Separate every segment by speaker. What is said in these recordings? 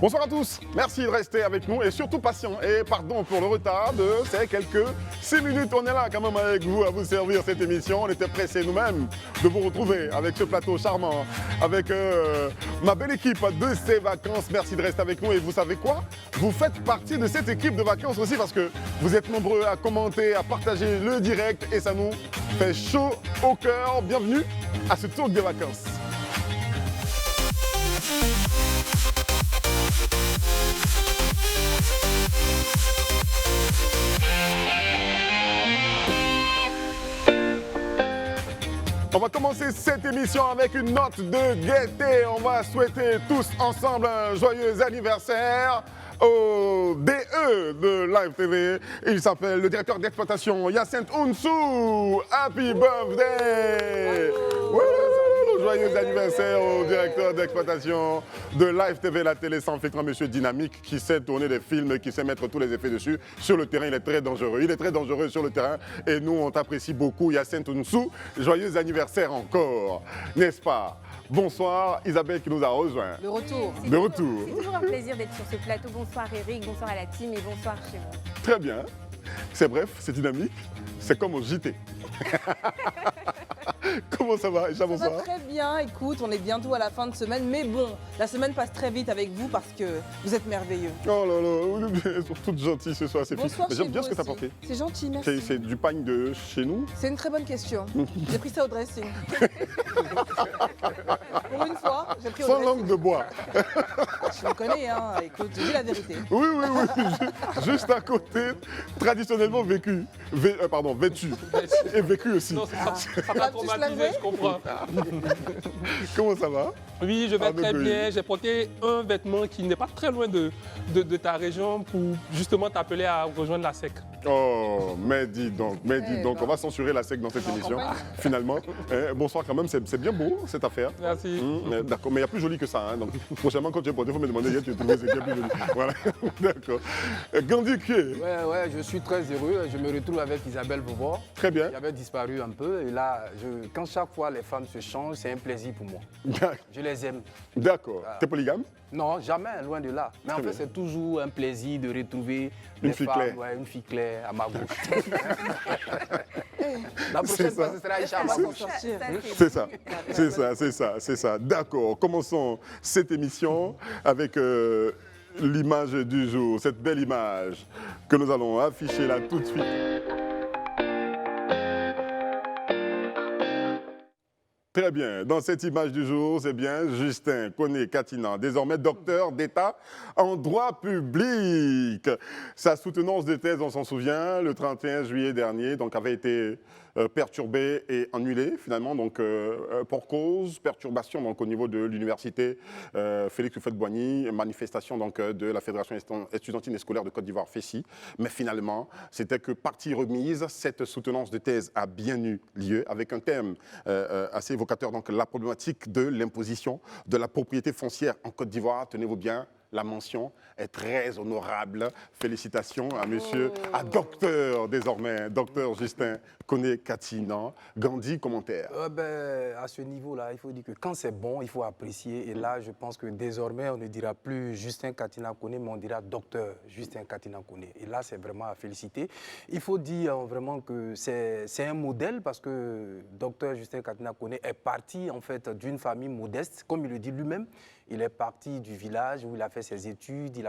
Speaker 1: Bonsoir à tous, merci de rester avec nous et surtout patient. Et pardon pour le retard de ces quelques 6 minutes. On est là quand même avec vous à vous servir cette émission. On était pressés nous-mêmes de vous retrouver avec ce plateau charmant, avec ma belle équipe de ces vacances. Merci de rester avec nous et vous savez quoi? Vous faites partie de cette équipe de vacances aussi parce que vous êtes nombreux à commenter, à partager le direct et ça nous fait chaud au cœur. Bienvenue à ce tour des vacances. On va commencer cette émission avec une note de gaieté. On va souhaiter tous ensemble un joyeux anniversaire au DE de Live TV. Il s'appelle le directeur d'exploitation Hyacinthe Ounsou. Happy birthday! Joyeux anniversaire au directeur d'exploitation de Live TV, la télé sans filtre, monsieur dynamique qui sait tourner des films, qui sait mettre tous les effets dessus. Sur le terrain, il est très dangereux. Il est très dangereux sur le terrain et nous, on t'apprécie beaucoup, Hyacinthe Ounsou. Joyeux anniversaire encore, n'est-ce pas? Bonsoir, Isabelle qui nous a rejoint.
Speaker 2: De retour.
Speaker 1: De retour.
Speaker 3: C'est toujours un plaisir d'être sur ce plateau. Bonsoir Eric, bonsoir à la team et bonsoir chez moi.
Speaker 1: Très bien. C'est bref, c'est dynamique. C'est comme au JT. Comment ça va, Isha, bonsoir?
Speaker 2: Ça va très bien, écoute, on est bientôt à la fin de semaine, mais bon, la semaine passe très vite avec vous parce que vous êtes merveilleux.
Speaker 1: Oh là là, elles sont toutes gentilles ce soir, c'est fini. J'aime bien ce que tu as porté.
Speaker 2: C'est gentil, merci.
Speaker 1: C'est du pagne de chez nous?
Speaker 2: C'est une très bonne question. J'ai pris ça au dressing. Pour une fois, j'ai pris au
Speaker 1: Sans
Speaker 2: dressing.
Speaker 1: langue de bois.
Speaker 2: Je me connais, hein, écoute, je dis la vérité.
Speaker 1: Oui, oui, oui, juste à côté, traditionnellement vêtu. Et vécu aussi.
Speaker 4: Non, ça m'a traumatisé, je comprends.
Speaker 1: Comment ça va?
Speaker 4: Oui, je vais très bien. J'ai porté un vêtement qui n'est pas très loin de ta région pour justement t'appeler à rejoindre la SEC.
Speaker 1: Oh, mais dis donc, on va censurer la SEC dans cette émission, finalement. Bonsoir quand même, c'est bien beau cette affaire.
Speaker 4: Merci.
Speaker 1: D'accord, mais il y a plus joli que ça. Hein, donc prochainement, quand tu es porté, il faut me demander, tu es trouvé, c'est bien plus joli. Voilà, d'accord. Gandhi Kié.
Speaker 5: Ouais, je suis très heureux. Je me retrouve avec Isabelle Vauvor.
Speaker 1: Très bien.
Speaker 5: Qui avait disparu un peu. Et là, quand chaque fois les femmes se changent, c'est un plaisir pour moi. Je les aime.
Speaker 1: D'accord. T'es polygame?
Speaker 5: Non, jamais, loin de là. Mais en fait, c'est toujours un plaisir de retrouver
Speaker 1: une fille
Speaker 5: femmes,
Speaker 1: claire.
Speaker 5: Ouais, une fille claire à ma gauche. La prochaine fois, ce sera Aïcha à ma gauche.
Speaker 1: C'est ça. D'accord. Commençons cette émission avec l'image du jour, cette belle image que nous allons afficher là tout de suite. Très bien. Dans cette image du jour, c'est bien Justin Koné-Katinan, désormais docteur d'État en droit public. Sa soutenance de thèse, on s'en souvient, le 31 juillet dernier, donc avait été perturbée et annulée finalement, donc pour cause perturbation donc au niveau de l'université Félix Houphouët-Boigny, manifestation donc de la Fédération estudiantine et scolaire de Côte d'Ivoire FESI. Mais finalement, c'était que partie remise, cette soutenance de thèse a bien eu lieu avec un thème assez évocateur, donc la problématique de l'imposition de la propriété foncière en Côte d'Ivoire. Tenez-vous bien. La mention est très honorable. Félicitations à monsieur, à docteur désormais, docteur Justin Koné-Katinan. Gandhi, commentaire.
Speaker 5: À ce niveau-là, il faut dire que quand c'est bon, il faut apprécier. Et là, je pense que désormais, on ne dira plus Justin Katinan Koné, mais on dira docteur Justin Katinan Koné. Et là, c'est vraiment à féliciter. Il faut dire vraiment que c'est un modèle parce que docteur Justin Katinan Koné est parti en fait d'une famille modeste, comme il le dit lui-même. Il est parti du village où il a fait ses études,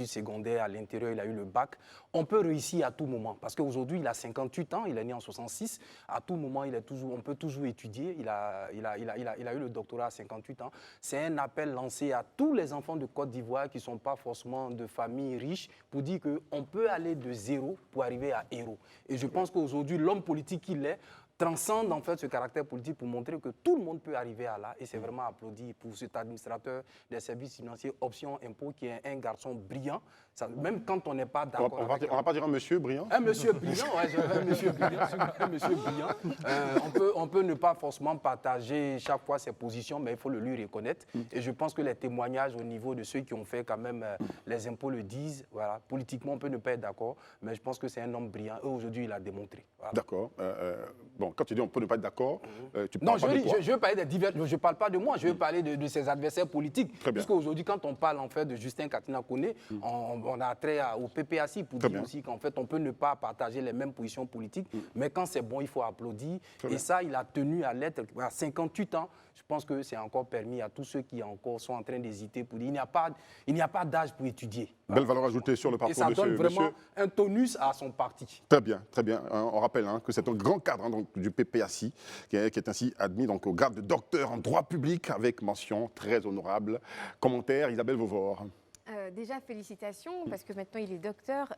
Speaker 5: secondaires à l'intérieur, il a eu le bac. On peut réussir à tout moment parce qu'aujourd'hui, il a 58 ans, il est né en 66. À tout moment, on peut toujours étudier. Il a eu le doctorat à 58 ans. C'est un appel lancé à tous les enfants de Côte d'Ivoire qui ne sont pas forcément de familles riches pour dire qu'on peut aller de zéro pour arriver à héros. Et je pense qu'aujourd'hui, l'homme politique qu'il est, transcende en fait ce caractère politique pour montrer que tout le monde peut arriver à là et c'est vraiment applaudi pour cet administrateur des services financiers Option Impôt qui est un garçon brillant. Ça, même quand on n'est pas d'accord.
Speaker 1: On va pas dire un monsieur brillant?
Speaker 5: Un monsieur brillant, un monsieur brillant. On peut ne pas forcément partager chaque fois ses positions, mais il faut le lui reconnaître. Et je pense que les témoignages au niveau de ceux qui ont fait quand même les impôts le disent. Voilà, politiquement, on peut ne pas être d'accord, mais je pense que c'est un homme brillant et aujourd'hui, il a démontré. Voilà.
Speaker 1: D'accord. Bon, quand tu dis on peut ne pas être d'accord, tu
Speaker 5: Non,
Speaker 1: parles pas de quoi?
Speaker 5: je veux parler je ne parle pas de moi, je veux parler de ses adversaires politiques.
Speaker 1: Très bien.
Speaker 5: Parce qu'aujourd'hui, quand on parle en fait de Justin Katina Koné, on a trait au PPACI pour
Speaker 1: Très
Speaker 5: dire
Speaker 1: bien.
Speaker 5: aussi qu'en fait, on peut ne pas partager les mêmes positions politiques, mais quand c'est bon, il faut applaudir.
Speaker 1: Très
Speaker 5: Et
Speaker 1: bien.
Speaker 5: ça, il a tenu à l'être à 58 ans. Je pense que c'est encore permis à tous ceux qui encore sont en train d'hésiter pour dire il n'y a pas d'âge pour étudier.
Speaker 1: Belle valeur ajoutée sur le
Speaker 5: Et
Speaker 1: parcours
Speaker 5: ça
Speaker 1: de
Speaker 5: donne
Speaker 1: ce
Speaker 5: vraiment
Speaker 1: monsieur.
Speaker 5: un tonus à son parti.
Speaker 1: Très bien, très bien. On rappelle que c'est un grand cadre donc, du PPACI qui est ainsi admis donc, au grade de docteur en droit public avec mention très honorable. Commentaire, Isabelle Vauvor.
Speaker 3: Déjà, félicitations, parce que maintenant il est docteur.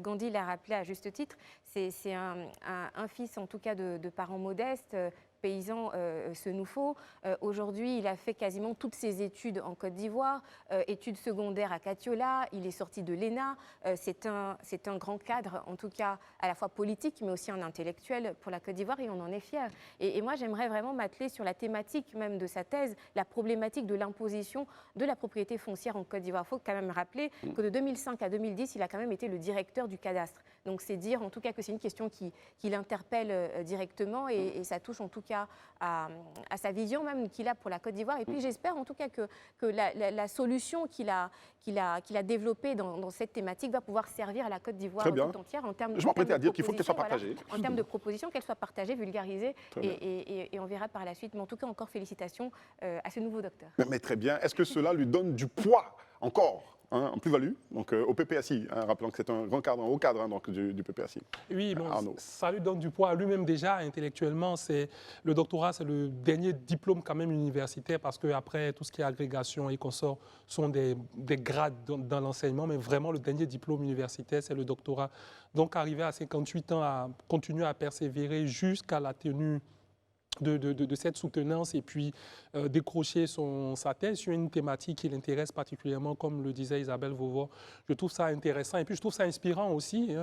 Speaker 3: Gandhi l'a rappelé à juste titre, c'est un fils en tout cas de parents modestes, paysan ce nous faut. Aujourd'hui, il a fait quasiment toutes ses études en Côte d'Ivoire, études secondaires à Katiola, il est sorti de l'ENA. C'est un grand cadre, en tout cas à la fois politique, mais aussi en intellectuel pour la Côte d'Ivoire, et on en est fiers. Et moi, j'aimerais vraiment m'atteler sur la thématique même de sa thèse, la problématique de l'imposition de la propriété foncière en Côte d'Ivoire. Il faut quand même rappeler que de 2005 à 2010, il a quand même été le directeur du cadastre. Donc c'est dire en tout cas que c'est une question qui l'interpelle directement, et ça touche en tout cas à sa vision même qu'il a pour la Côte d'Ivoire. Et puis j'espère en tout cas que la solution qu'il a développée dans cette thématique va pouvoir servir à la Côte d'Ivoire
Speaker 1: Très bien.
Speaker 3: tout entière en termes
Speaker 1: Je m'apprêtais
Speaker 3: en
Speaker 1: à
Speaker 3: termes de
Speaker 1: dire qu'il faut qu'elle soit
Speaker 3: propositions,
Speaker 1: partagée.
Speaker 3: en termes de propositions, qu'elle soit partagée, vulgarisée,
Speaker 1: Très bien.
Speaker 3: et on verra par la suite. Mais en tout cas, encore félicitations à ce nouveau docteur.
Speaker 1: Mais très bien. Est-ce que cela lui donne du poids encore en plus-value donc, au PPACI, rappelant que c'est un grand cadre, un haut cadre donc, du PPACI.
Speaker 4: Oui, bon,
Speaker 1: Arnaud.
Speaker 4: ça lui donne du poids à lui-même déjà intellectuellement. Le doctorat, c'est le dernier diplôme quand même universitaire, parce qu'après, tout ce qui est agrégation et consorts sont des grades dans l'enseignement, mais vraiment le dernier diplôme universitaire, c'est le doctorat. Donc arriver à 58 ans à continuer à persévérer jusqu'à la tenue de cette soutenance, et puis décrocher sa thèse sur une thématique qui l'intéresse particulièrement, comme le disait Isabelle Vauvor. Je trouve ça intéressant, et puis je trouve ça inspirant aussi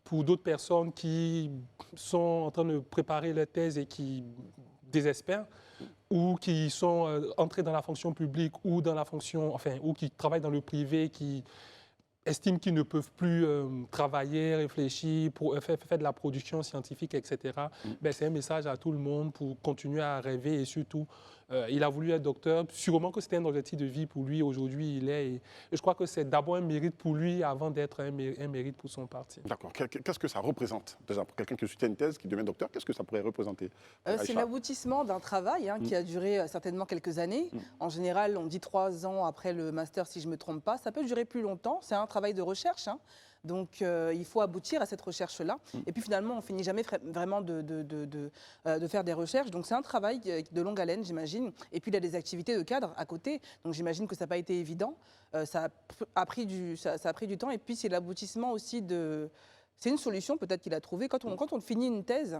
Speaker 4: pour d'autres personnes qui sont en train de préparer leur thèse et qui désespèrent, ou qui sont entrés dans la fonction publique ou dans la fonction, enfin, ou qui travaillent dans le privé, qui estiment qu'ils ne peuvent plus travailler, réfléchir, faire de la production scientifique, etc. Ben, c'est un message à tout le monde pour continuer à rêver, et surtout, il a voulu être docteur. Sûrement que c'était un objectif de vie pour lui. Aujourd'hui, il est. Et je crois que c'est d'abord un mérite pour lui avant d'être un mérite pour son parti.
Speaker 1: D'accord. Qu'est-ce que ça représente déjà pour quelqu'un qui soutient une thèse, qui devient docteur? Qu'est-ce que ça pourrait représenter?
Speaker 2: C'est
Speaker 1: Aïcha.
Speaker 2: l'aboutissement d'un travail qui a duré certainement quelques années. En général, on dit 3 ans après le master, si je ne me trompe pas. Ça peut durer plus longtemps. C'est un travail de recherche. Donc, il faut aboutir à cette recherche-là. Et puis, finalement, on ne finit jamais vraiment de faire des recherches. Donc, c'est un travail de longue haleine, j'imagine. Et puis, il y a des activités de cadre à côté. Donc, j'imagine que ça n'a pas été évident. Ça a pris du temps. Et puis, c'est l'aboutissement aussi de... C'est une solution peut-être qu'il a trouvée. Quand on finit une thèse,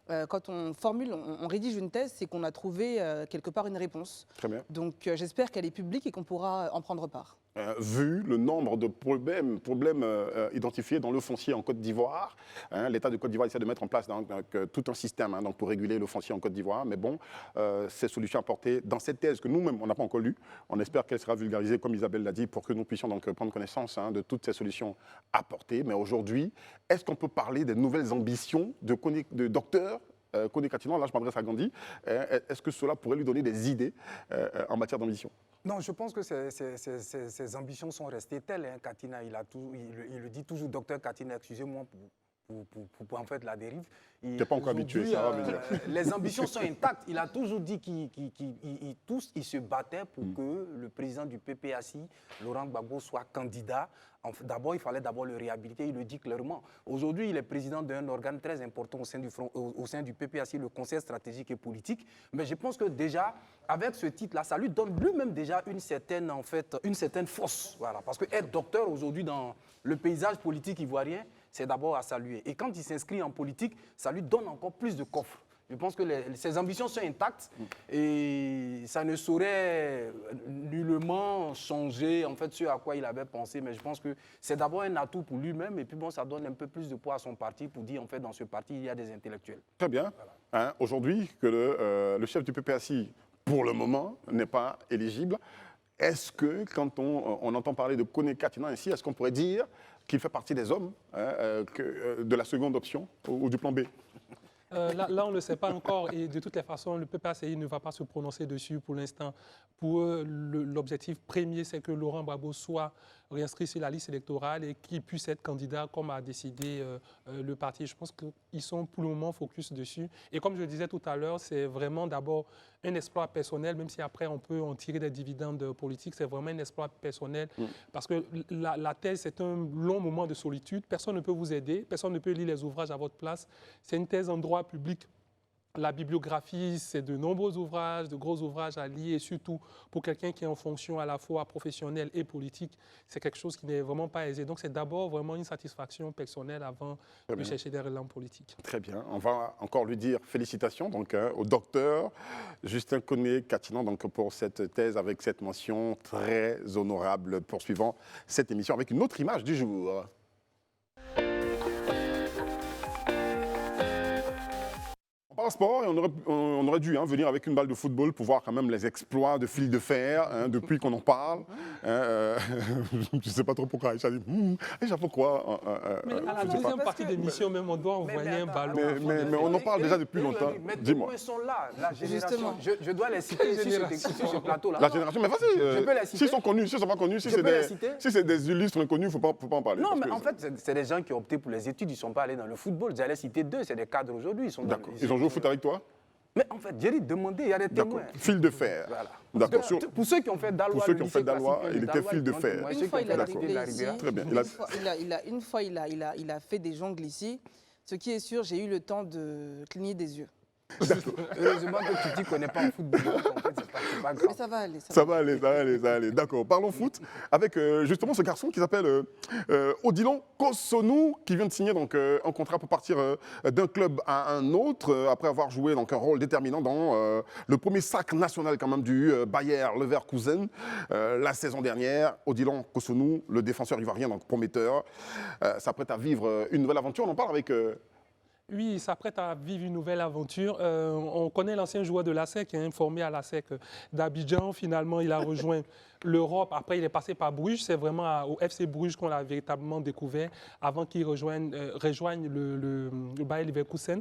Speaker 2: quand on formule, on rédige une thèse, c'est qu'on a trouvé quelque part une réponse.
Speaker 1: Très bien.
Speaker 2: Donc, j'espère qu'elle est publique et qu'on pourra en prendre part.
Speaker 1: Vu le nombre de problèmes identifiés dans le foncier en Côte d'Ivoire, l'État de Côte d'Ivoire essaie de mettre en place tout un système donc pour réguler le foncier en Côte d'Ivoire. Mais bon, ces solutions apportées dans cette thèse que nous-mêmes, on n'a pas encore lue, on espère qu'elle sera vulgarisée, comme Isabelle l'a dit, pour que nous puissions donc prendre connaissance de toutes ces solutions apportées. Mais aujourd'hui, est-ce qu'on peut parler des nouvelles ambitions de docteur Koné Katina? Là, je m'adresse à Gandhi. Est-ce que cela pourrait lui donner des idées en matière d'ambition?
Speaker 5: Non, je pense que ses ambitions sont restées telles. Katina, il le dit toujours, docteur Katina, excusez-moi pour en fait la dérive.
Speaker 1: Tu n'es pas encore habitué, ça va venir.
Speaker 5: Les ambitions sont intactes. Il a toujours dit qu'il se battait pour que le président du PPACI, Laurent Gbagbo, soit candidat. D'abord, il fallait le réhabiliter, il le dit clairement. Aujourd'hui, il est président d'un organe très important au sein du PPACI, le Conseil stratégique et politique. Mais je pense que déjà, avec ce titre-là, ça lui donne lui-même déjà une certaine force. Voilà. Parce que être docteur aujourd'hui dans le paysage politique ivoirien, c'est d'abord à saluer. Et quand il s'inscrit en politique, ça lui donne encore plus de coffre. Je pense que ses ambitions sont intactes et ça ne saurait nullement changer en fait ce à quoi il avait pensé. Mais je pense que c'est d'abord un atout pour lui-même et puis bon, ça donne un peu plus de poids à son parti pour dire en fait dans ce parti il y a des intellectuels.
Speaker 1: Très bien. Voilà. Aujourd'hui, que le chef du PPACI, pour le moment, n'est pas éligible. Est-ce que quand on entend parler de Koné Katina ici, est-ce qu'on pourrait dire qu'il fait partie des hommes de la seconde option ou du plan B?
Speaker 4: Là, on ne le sait pas encore et de toutes les façons, le PPACI ne va pas se prononcer dessus pour l'instant. Pour eux, l'objectif premier, c'est que Laurent Gbagbo soit réinscrit sur la liste électorale et qu'il puisse être candidat comme a décidé le parti. Je pense qu'ils sont pour le moment focus dessus. Et comme je le disais tout à l'heure, c'est vraiment d'abord un exploit personnel, même si après on peut en tirer des dividendes politiques, c'est vraiment un exploit personnel parce que la thèse, c'est un long moment de solitude. Personne ne peut vous aider, personne ne peut lire les ouvrages à votre place. C'est une thèse en droit public. La bibliographie, c'est de nombreux ouvrages, de gros ouvrages à lire et surtout pour quelqu'un qui est en fonction à la fois professionnelle et politique, c'est quelque chose qui n'est vraiment pas aisé. Donc c'est d'abord vraiment une satisfaction personnelle avant de chercher des relents politiques.
Speaker 1: Très bien. On va encore lui dire félicitations donc, au docteur Justin Koné-Katinan pour cette thèse avec cette mention très honorable. Poursuivant cette émission avec une autre image du jour. Par sport, et on aurait dû venir avec une balle de football pour voir quand même les exploits de fil de fer depuis qu'on en parle. Je ne sais pas trop pourquoi Aïcha dit Aïcha, pourquoi
Speaker 4: Mais à la deuxième partie de l'émission, même, on doit envoyer un ballon.
Speaker 1: Mais on en parle déjà depuis longtemps.
Speaker 5: Dis-moi. Ils sont là, la génération. Je dois les citer sur ce plateau-là.
Speaker 1: La génération, mais
Speaker 5: je peux les
Speaker 1: vas-y.
Speaker 5: citer.
Speaker 1: S'ils sont connus, s'ils ne sont pas connus, si c'est des illustres inconnus, il ne faut pas en parler.
Speaker 5: Non, mais en fait, c'est des gens qui ont opté pour les études, ils ne sont pas allés dans le football. J'allais citer deux, c'est des cadres aujourd'hui.
Speaker 1: D'accord. Ils ont joué au foot avec toi?
Speaker 5: Mais en fait, j'ai demandé, il y a des témoins.
Speaker 1: Fil de fer.
Speaker 5: Voilà.
Speaker 1: D'accord.
Speaker 5: Pour ceux qui ont fait Dalois,
Speaker 1: il était fil de fer.
Speaker 2: Une fois, il a dribblé ici.
Speaker 1: Très bien.
Speaker 2: Une fois, il a fait des jongles ici. Ce qui est sûr, j'ai eu le temps de cligner des yeux.
Speaker 5: Heureusement que tu ne t'y connais pas en football. En fait, c'est pas grave.
Speaker 2: Mais ça va aller.
Speaker 1: Ça va aller. D'accord. Parlons foot avec justement ce garçon qui s'appelle Odilon Kosonou, qui vient de signer donc, un contrat pour partir d'un club à un autre, après avoir joué donc, un rôle déterminant dans le premier sacre national quand même du Bayer Leverkusen la saison dernière. Odilon Kosonou, le défenseur ivoirien, donc prometteur, s'apprête à vivre une nouvelle aventure. On en parle avec...
Speaker 4: Oui, il s'apprête à vivre une nouvelle aventure. On connaît l'ancien joueur de l'ASEC, formé à l'ASEC d'Abidjan. Finalement, il a rejoint l'Europe. Après, il est passé par Bruges. C'est vraiment au FC Bruges qu'on l'a véritablement découvert avant qu'il rejoigne le Bayer Leverkusen.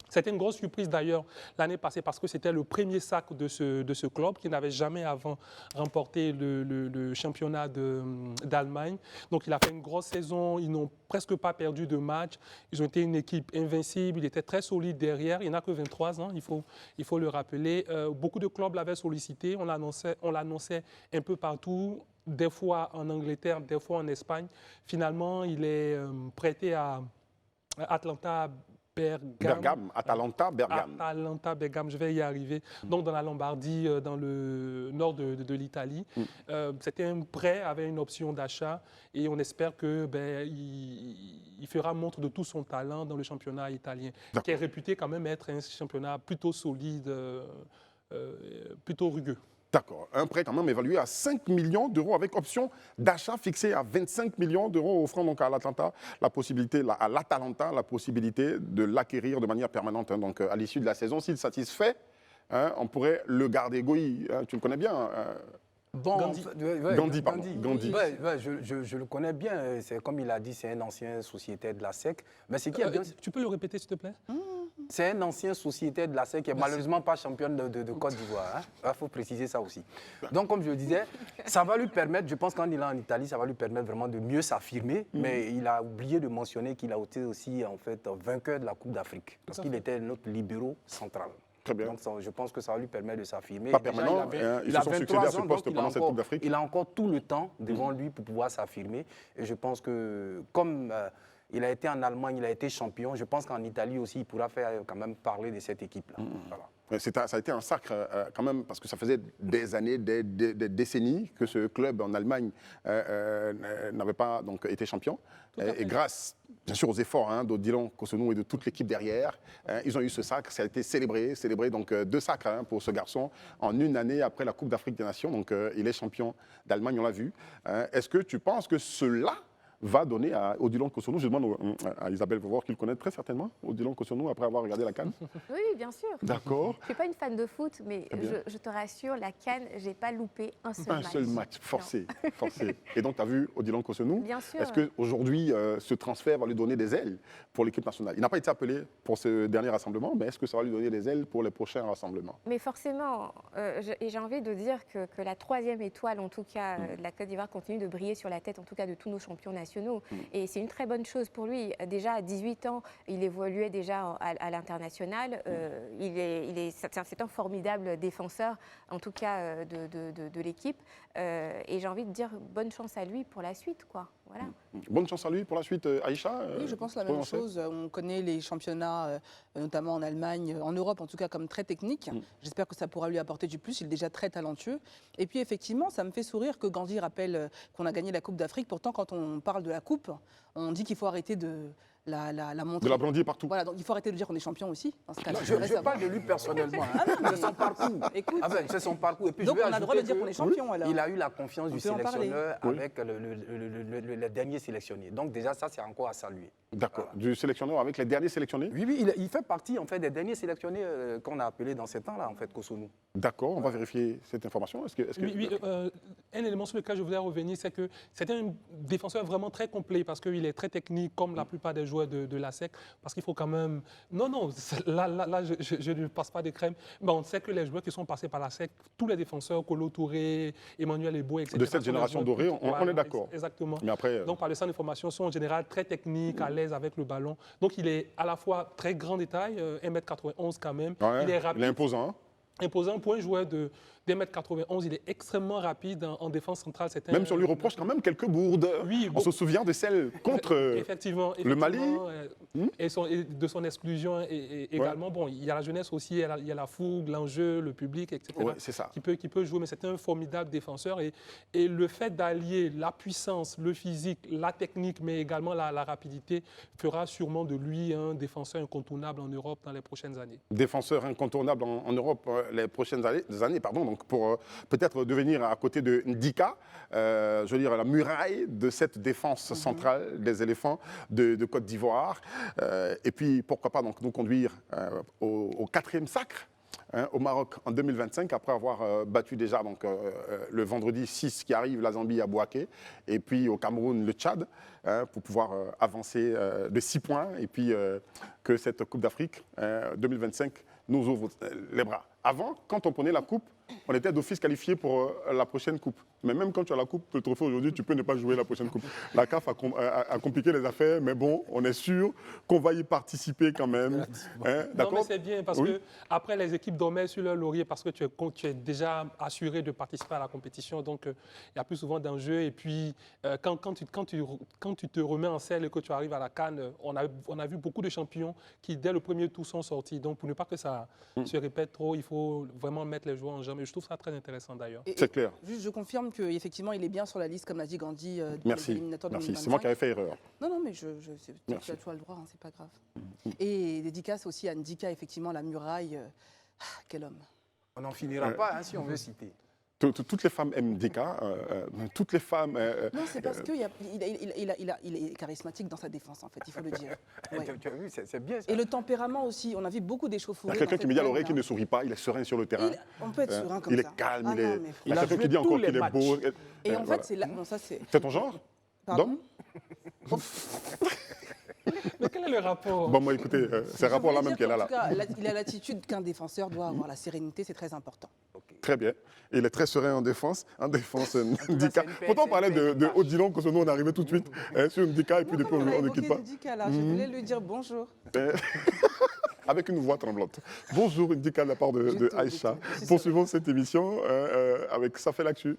Speaker 4: C'était une grosse surprise d'ailleurs l'année passée parce que c'était le premier sacre de ce club qui n'avait jamais avant remporté le championnat d'Allemagne. Donc il a fait une grosse saison, ils n'ont presque pas perdu de match. Ils ont été une équipe invincible, il était très solide derrière. Il n'a que 23 ans, il faut le rappeler. Beaucoup de clubs l'avaient sollicité, on l'annonçait un peu partout, des fois en Angleterre, des fois en Espagne. Finalement, il est prêté à Atalanta Bergame, je vais y arriver. Donc dans la Lombardie, dans le nord de l'Italie. C'était un prêt avec une option d'achat et on espère que il fera montre de tout son talent dans le championnat italien, qui est réputé quand même être un championnat plutôt solide, plutôt rugueux.
Speaker 1: D'accord. Un prêt quand même évalué à 5 millions d'euros avec option d'achat fixée à 25 millions d'euros, offrant donc à l'Atalanta la possibilité de l'acquérir de manière permanente. Donc à l'issue de la saison, s'il satisfait, on pourrait le garder. Goï, tu le connais bien.
Speaker 4: Gandhi.
Speaker 1: Gandhi.
Speaker 5: Je le connais bien. C'est comme il a dit, c'est un ancien sociétaire de la SEC. Mais c'est qui
Speaker 4: tu peux le répéter, s'il te plaît?
Speaker 5: C'est un ancien sociétaire de la SEC qui n'est malheureusement pas championne de Côte d'Ivoire. Il faut préciser ça aussi. Donc, comme je le disais, ça va lui permettre, je pense qu'en il est en Italie, ça va lui permettre vraiment de mieux s'affirmer. Mais il a oublié de mentionner qu'il a été aussi en fait vainqueur de la Coupe d'Afrique. Parce qu'il était notre libéraux central.
Speaker 1: Très bien.
Speaker 5: Donc, je pense que ça va lui permettre de s'affirmer.
Speaker 1: Pas permanent,
Speaker 5: il a 23 ans, donc
Speaker 1: pendant cette Coupe d'Afrique.
Speaker 5: Il a encore tout le temps devant lui pour pouvoir s'affirmer. Et je pense que comme il a été en Allemagne, il a été champion, je pense qu'en Italie aussi, il pourra faire quand même parler de cette équipe-là. Voilà.
Speaker 1: Ça a été un sacre quand même, parce que ça faisait des années, des décennies que ce club en Allemagne n'avait pas donc, été champion. Et grâce, bien sûr, aux efforts d'Odilon Kosonou et de toute l'équipe derrière, ils ont eu ce sacre. Ça a été célébré donc 2 sacres pour ce garçon en une année après la Coupe d'Afrique des Nations. Donc il est champion d'Allemagne, on l'a vu. Est-ce que tu penses que cela va donner à Odilon Cossonnou. Je demande à Isabelle Vauvor qu'il connaît très certainement Odilon Cossonnou après avoir regardé la CAN.
Speaker 3: Oui, bien sûr.
Speaker 1: D'accord.
Speaker 3: Je ne suis pas une fan de foot, mais
Speaker 1: Très bien.
Speaker 3: je te rassure, la CAN, je n'ai pas loupé un seul
Speaker 1: Un
Speaker 3: match.
Speaker 1: seul match, forcé. Forcé. Et donc, tu as vu Odilon Cossonnou.
Speaker 3: Bien sûr.
Speaker 1: Est-ce qu'aujourd'hui, ce transfert va lui donner des ailes pour l'équipe nationale? Il n'a pas été appelé pour ce dernier rassemblement, mais est-ce que ça va lui donner des ailes pour les prochains rassemblements?
Speaker 3: Mais forcément, et j'ai envie de dire que la troisième étoile, en tout cas, de la Côte d'Ivoire, continue de briller sur la tête, en tout cas, de tous nos champions nationaux. Et c'est une très bonne chose pour lui. Déjà, à 18 ans, il évoluait déjà à l'international. C'est un formidable défenseur, en tout cas, de l'équipe. Et j'ai envie de dire bonne chance à lui pour la suite, quoi. Voilà.
Speaker 1: Bonne chance à lui pour la suite, Aïcha.
Speaker 2: Oui, je pense la même chose. On connaît les championnats, notamment en Allemagne, en Europe en tout cas, comme très techniques. J'espère que ça pourra lui apporter du plus. Il est déjà très talentueux. Et puis effectivement, ça me fait sourire que Gandhi rappelle qu'on a gagné la Coupe d'Afrique. Pourtant, quand on parle de la Coupe, on dit qu'il faut arrêter de la montrer.
Speaker 1: De la brandir partout.
Speaker 2: Voilà, donc il faut arrêter de dire qu'on est champion aussi. Dans ce cas-là.
Speaker 5: Je parle de lui personnellement. C'est son parcours.
Speaker 2: Écoute,
Speaker 5: C'est son parcours. Et puis,
Speaker 2: donc
Speaker 5: je vais
Speaker 2: on a le droit de
Speaker 5: ajouter
Speaker 2: dire qu'on est champion. Alors.
Speaker 5: Il a eu la confiance du
Speaker 2: peut en parler.
Speaker 5: sélectionneur avec le dernier sélectionné. Donc déjà, ça, c'est encore à saluer.
Speaker 1: D'accord. Du sélectionneur avec les derniers sélectionnés.
Speaker 5: Oui, il fait partie en fait, des derniers sélectionnés qu'on a appelés dans ces temps-là, en fait, Cossonnou.
Speaker 1: D'accord, on va vérifier cette information.
Speaker 4: Oui, un élément sur lequel je voulais revenir, c'est que c'est un défenseur vraiment très complet parce qu'il est très technique, comme la plupart des joueurs de la SEC. Parce qu'il faut quand même. Non, là je ne passe pas des crèmes. Mais on sait que les joueurs qui sont passés par la SEC, tous les défenseurs, Kolo Touré, Emmanuel Ebo, etc.
Speaker 1: De cette génération dorée, on est d'accord.
Speaker 4: Exactement.
Speaker 1: Mais après,
Speaker 4: Donc, par le centre de formation, sont en général très techniques, à l'aise avec le ballon. Donc, il est à la fois très grand de taille, 1m91 quand même.
Speaker 1: ouais,
Speaker 4: Il est rapide.
Speaker 1: Il est imposant. Hein.
Speaker 4: Imposant pour un joueur de 1m91, il est extrêmement rapide en défense centrale.
Speaker 1: Même si on lui reproche quand même quelques bourdes.
Speaker 4: Oui,
Speaker 1: on se souvient de celle contre
Speaker 4: effectivement,
Speaker 1: le Mali.
Speaker 4: Et de son exclusion également. Bon, il y a la jeunesse aussi, il y a la fougue, l'enjeu, le public, etc.
Speaker 1: Ouais, c'est ça.
Speaker 4: Qui peut jouer, mais c'est un formidable défenseur. Et le fait d'allier la puissance, le physique, la technique, mais également la rapidité, fera sûrement de lui un défenseur incontournable en Europe dans les prochaines années.
Speaker 1: Défenseur incontournable en Europe les prochaines années, donc pour peut-être devenir à côté de Ndika, je veux dire la muraille de cette défense centrale des éléphants de Côte d'Ivoire. Et puis pourquoi pas donc nous conduire au 4e sacre. Au Maroc en 2025, après avoir battu déjà donc, le vendredi 6 qui arrive la Zambie à Bouaké, et puis au Cameroun le Tchad, pour pouvoir avancer de 6 points, et puis que cette Coupe d'Afrique 2025 nous ouvre les bras. Avant, quand on prenait la Coupe, on était d'office qualifié pour la prochaine Coupe. Mais même quand tu as la Coupe, le trophée aujourd'hui, tu peux ne pas jouer la prochaine Coupe. La CAF a compliqué les affaires, mais bon, on est sûr qu'on va y participer quand même. Hein,
Speaker 4: non, mais c'est bien parce que après les équipes dormaient sur leur laurier parce que tu es déjà assuré de participer à la compétition. Donc, il y a plus souvent d'enjeux. Et puis, quand tu te remets en selle et que tu arrives à la CAN, on a vu beaucoup de champions qui, dès le premier tour, sont sortis. Donc, pour ne pas que ça se répète trop, il faut vraiment mettre les joueurs en jambes. Et je trouve ça très intéressant d'ailleurs.
Speaker 1: C'est clair.
Speaker 2: Juste, je confirme qu'effectivement, il est bien sur la liste, comme l'a dit Gandhi,
Speaker 1: Merci.
Speaker 2: des éliminatoires de
Speaker 1: Merci.
Speaker 2: 2025.
Speaker 1: C'est moi qui avais fait erreur.
Speaker 2: Non, mais tu as toujours le droit, hein, c'est pas grave. Et dédicace aussi à Ndika, effectivement, la muraille. Quel homme.
Speaker 5: On n'en finira pas si on veut citer.
Speaker 1: Toutes les femmes aiment Ndika, toutes les femmes...
Speaker 2: non, c'est parce qu'il est charismatique dans sa défense, en fait, il faut le dire. Ouais.
Speaker 5: Tu as vu, c'est bien ça.
Speaker 2: Et le tempérament aussi, on a vu beaucoup d'échauffourées.
Speaker 1: Il y a quelqu'un qui me dit à l'oreille qu'il ne sourit pas, il est serein sur le terrain.
Speaker 2: On peut être serein comme
Speaker 1: il
Speaker 2: ça.
Speaker 1: est calme,
Speaker 2: Il
Speaker 1: y a quelqu'un qui dit encore qu'il est beau.
Speaker 2: Et en fait, c'est là... Bon, ça, c'est...
Speaker 1: C'est ton genre?
Speaker 2: Pardon?
Speaker 4: Mais quel est le rapport?
Speaker 1: Bon, moi, écoutez, c'est rapport là même qu'elle a là.
Speaker 2: En tout cas, il a l'attitude qu'un défenseur doit avoir, la sérénité, c'est très important.
Speaker 1: Très bien. Il est très serein en défense Ndika. Pourtant, on parlait de Odilon Cossonnou, on arrivait tout de suite sur Ndika et puis depuis, on ne quitte pas.
Speaker 2: Ndika, là. Je voulais lui dire bonjour.
Speaker 1: Avec une voix tremblante. Bonjour Ndika de la part de Aïcha. Poursuivons cette émission avec Ça fait l'actu.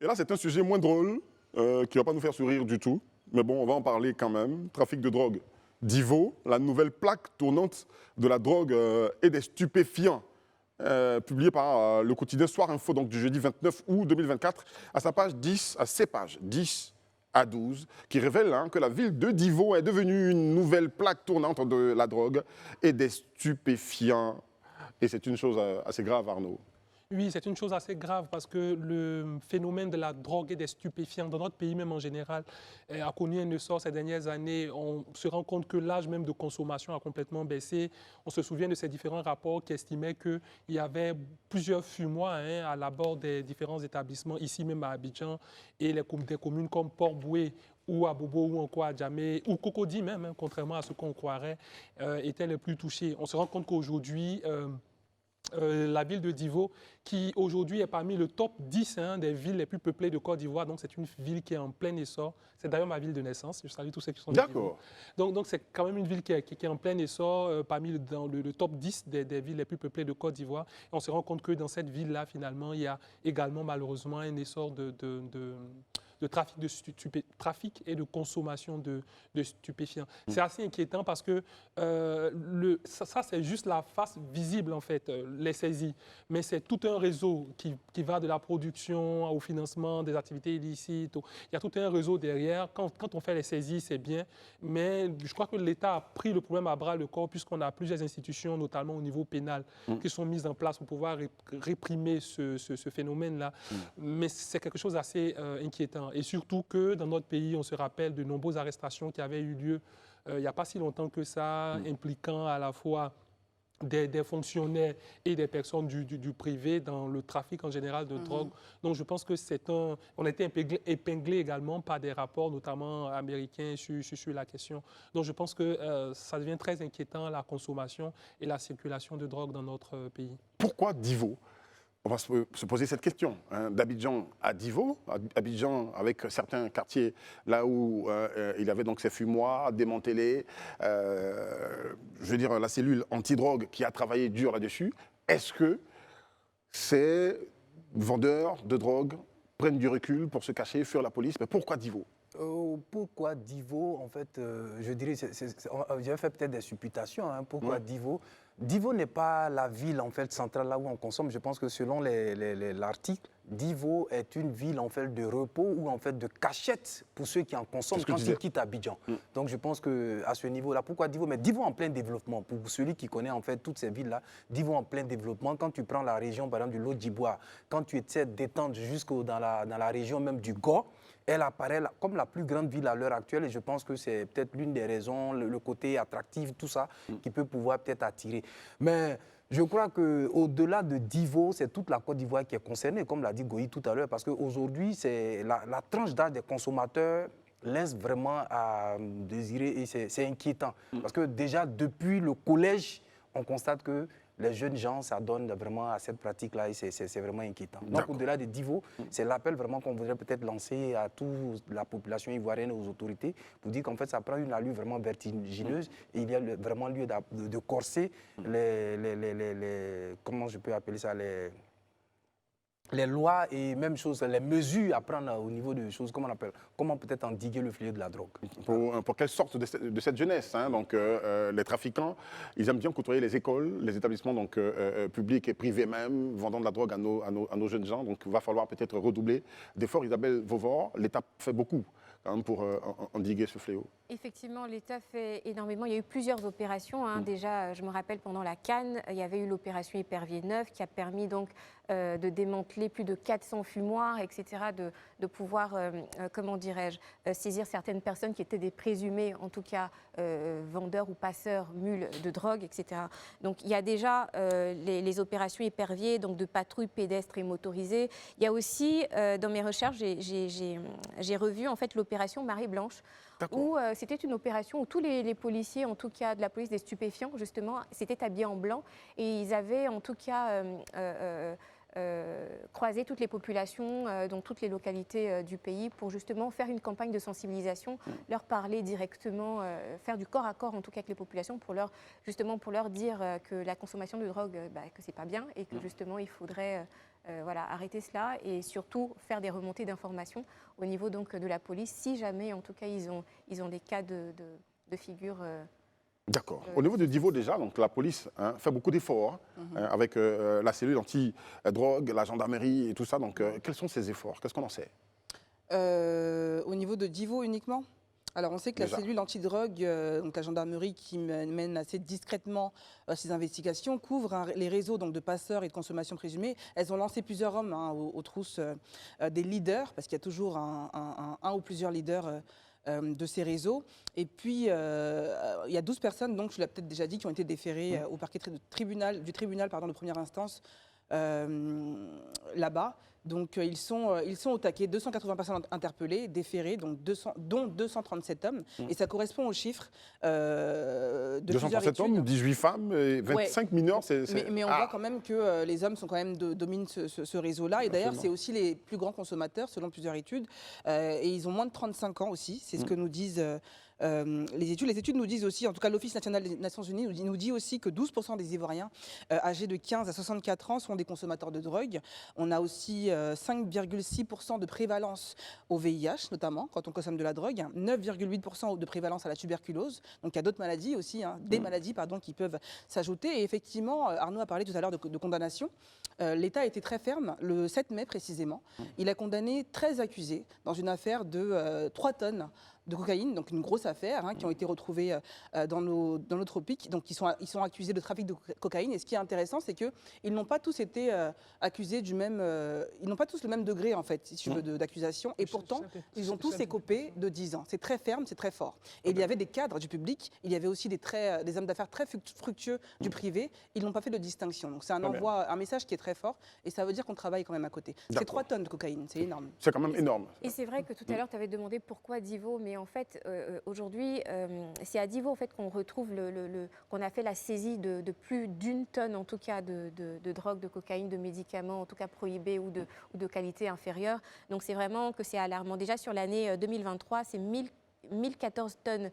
Speaker 1: Et là, c'est un sujet moins drôle, qui ne va pas nous faire sourire du tout. Mais bon, on va en parler quand même. Trafic de drogue. Divo, la nouvelle plaque tournante de la drogue et des stupéfiants. Publié par le quotidien Soir Info, donc du jeudi 29 août 2024, à ses pages 10 à 12, qui révèle que la ville de Divo est devenue une nouvelle plaque tournante de la drogue et des stupéfiants. Et c'est une chose assez grave, Arnaud.
Speaker 4: Oui, c'est une chose assez grave parce que le phénomène de la drogue et des stupéfiants dans notre pays même en général a connu un essor ces dernières années. On se rend compte que l'âge même de consommation a complètement baissé. On se souvient de ces différents rapports qui estimaient qu'il y avait plusieurs fumoirs à l'abord des différents établissements, ici même à Abidjan, et des communes comme Port-Boué ou à Bobo ou encore à Djamé, ou Cocody même, contrairement à ce qu'on croirait, étaient les plus touchés. On se rend compte qu'aujourd'hui, la ville de Divo, qui aujourd'hui est parmi le top 10 des villes les plus peuplées de Côte d'Ivoire. Donc, c'est une ville qui est en plein essor. C'est d'ailleurs ma ville de naissance. Je salue tous ceux qui sont de Divo. Donc c'est quand même une ville qui est en plein essor, dans le top 10 des villes les plus peuplées de Côte d'Ivoire. On se rend compte que dans cette ville-là, finalement, il y a également malheureusement un essor de trafic et de consommation de stupéfiants. C'est assez inquiétant parce que ça c'est juste la face visible, en fait, les saisies. Mais c'est tout un réseau qui va de la production au financement des activités illicites. Il y a tout un réseau derrière. Quand on fait les saisies, c'est bien. Mais je crois que l'État a pris le problème à bras le corps puisqu'on a plusieurs institutions, notamment au niveau pénal, qui sont mises en place pour pouvoir réprimer ce phénomène-là. Mais c'est quelque chose d'assez inquiétant. Et surtout que dans notre pays, on se rappelle de nombreuses arrestations qui avaient eu lieu il n'y a pas si longtemps que ça, impliquant à la fois des fonctionnaires et des personnes du privé dans le trafic en général de drogue. Donc je pense que on a été épinglé également par des rapports, notamment américains, sur la question. Donc je pense que ça devient très inquiétant, la consommation et la circulation de drogue dans notre pays.
Speaker 1: Pourquoi Divo? On va se poser cette question. D'Abidjan à Divo, Abidjan avec certains quartiers là où il avait donc ces fumoirs démantelés, je veux dire la cellule antidrogue qui a travaillé dur là-dessus. Est-ce que ces vendeurs de drogue prennent du recul pour se cacher, fuir la police? Mais pourquoi Divo?
Speaker 5: Pourquoi Divo? En fait, je dirais, j'ai fait peut-être des supputations. Pourquoi Divo? Divo n'est pas la ville en fait centrale là où on consomme. Je pense que selon l'article, Divo est une ville en fait de repos ou en fait de cachette pour ceux qui en consomment quand ils quittent Abidjan. Donc je pense que à ce niveau-là, pourquoi Divo? Mais Divo en plein développement. Pour celui qui connaît en fait toutes ces villes-là, Divo en plein développement. Quand tu prends la région par exemple du Lot-d'Ivoire, quand tu essaies d'étendre jusqu'au dans la région même du Gor, elle apparaît comme la plus grande ville à l'heure actuelle et je pense que c'est peut-être l'une des raisons, le côté attractif, tout ça, qui peut pouvoir peut-être attirer. Mais je crois qu'au-delà de Divo, c'est toute la Côte d'Ivoire qui est concernée, comme l'a dit Goï tout à l'heure, parce qu'aujourd'hui, la tranche d'âge des consommateurs laisse vraiment à désirer et c'est inquiétant. Parce que déjà, depuis le collège, on constate que les jeunes gens s'adonnent vraiment à cette pratique-là et c'est vraiment inquiétant. Donc, au-delà de Divo, c'est l'appel vraiment qu'on voudrait peut-être lancer à toute la population ivoirienne et aux autorités pour dire qu'en fait, ça prend une allure vraiment vertigineuse et il y a vraiment lieu de corser comment je peux appeler ça, les lois et même chose, les mesures à prendre au niveau de choses, comment peut-être endiguer le fléau de la drogue.
Speaker 1: Pour quelle sorte de cette jeunesse Donc, les trafiquants, ils aiment bien côtoyer les écoles, les établissements donc, publics et privés même, vendant de la drogue à nos jeunes gens. Donc, il va falloir peut-être redoubler d'efforts. Isabelle Vauvor, l'État fait beaucoup pour endiguer ce fléau.
Speaker 3: Effectivement, l'État fait énormément. Il y a eu plusieurs opérations. Déjà, je me rappelle, pendant la Cannes, il y avait eu l'opération Épervier 9 qui a permis donc de démanteler plus de 400 fumoirs, etc., de pouvoir, comment dirais-je, saisir certaines personnes qui étaient des présumés, en tout cas, vendeurs ou passeurs mules de drogue, etc. Donc, il y a déjà les opérations Épervier, donc de patrouilles pédestres et motorisées. Il y a aussi, dans mes recherches, j'ai revu en fait l'opération Marée Blanche, où c'était une opération où tous les policiers, en tout cas de la police des stupéfiants, justement, s'étaient habillés en blanc et ils avaient en tout cas croisé toutes les populations, dans toutes les localités du pays pour justement faire une campagne de sensibilisation, leur parler directement, faire du corps à corps en tout cas avec les populations pour leur dire que la consommation de drogue, que c'est pas bien et que justement il faudrait arrêter cela et surtout faire des remontées d'informations au niveau donc de la police si jamais en tout cas ils ont des cas de figure.
Speaker 1: D'accord. Au niveau de Divo déjà, donc la police fait beaucoup d'efforts avec la cellule anti-drogue, la gendarmerie et tout ça. Donc quels sont ces efforts? Qu'est-ce qu'on en sait?
Speaker 2: Au niveau de Divo uniquement? Alors, on sait que la
Speaker 1: Déjà.
Speaker 2: cellule antidrogue, donc la gendarmerie qui mène assez discrètement ces investigations, couvre les réseaux donc, de passeurs et de consommation présumée. Elles ont lancé plusieurs hommes aux trousses des leaders, parce qu'il y a toujours un ou plusieurs leaders de ces réseaux. Et puis, il y a 12 personnes, donc, je l'ai peut-être déjà dit, qui ont été déférées au parquet du tribunal de première instance là-bas. Donc, ils sont au taquet, 280 personnes interpellées, déférées, donc dont 237 hommes. Et ça correspond aux chiffres de plusieurs
Speaker 1: 237
Speaker 2: études.
Speaker 1: hommes, 18 femmes et 25 mineurs.
Speaker 2: Mais on voit quand même que les hommes sont quand même dominent ce réseau-là. Et d'ailleurs,
Speaker 1: Absolument.
Speaker 2: c'est aussi les plus grands consommateurs, selon plusieurs études. Et ils ont moins de 35 ans aussi. C'est ce que nous disent les études. Les études nous disent aussi, en tout cas l'Office national des Nations Unies nous dit aussi que 12% des Ivoiriens âgés de 15 à 64 ans sont des consommateurs de drogue. On a aussi 5,6% de prévalence au VIH, notamment, quand on consomme de la drogue. 9,8% de prévalence à la tuberculose. Donc il y a d'autres maladies aussi, des maladies qui peuvent s'ajouter. Et effectivement, Arnaud a parlé tout à l'heure de condamnation. L'État a été très ferme, le 7 mai précisément. Il a condamné 13 accusés dans une affaire de 3 tonnes de cocaïne, donc une grosse affaire, qui ont été retrouvées dans nos tropiques. Donc ils sont accusés de trafic de cocaïne. Et ce qui est intéressant, c'est qu'ils n'ont pas tous été accusés du même... ils n'ont pas tous le même degré, en fait, si tu veux, d'accusation. Et pourtant, ils ont tous écopé de 10 ans. C'est très ferme, c'est très fort. Et il y avait des cadres du public, il y avait aussi des hommes d'affaires très fructueux du privé. Ils n'ont pas fait de distinction. Donc c'est un message qui est très fort. Et ça veut dire qu'on travaille quand même à côté. C'est 3 tonnes de cocaïne, c'est énorme.
Speaker 1: C'est quand même énorme.
Speaker 3: Et c'est vrai que tout à l'heure, tu avais demandé pourquoi Divo, mais en fait, aujourd'hui, c'est à Divo en fait, qu'on retrouve, qu'on a fait la saisie de plus d'une tonne, en tout cas, de drogue, de cocaïne, de médicaments, en tout cas prohibés ou de qualité inférieure. Donc c'est vraiment que c'est alarmant. Déjà sur l'année 2023, c'est 1014 tonnes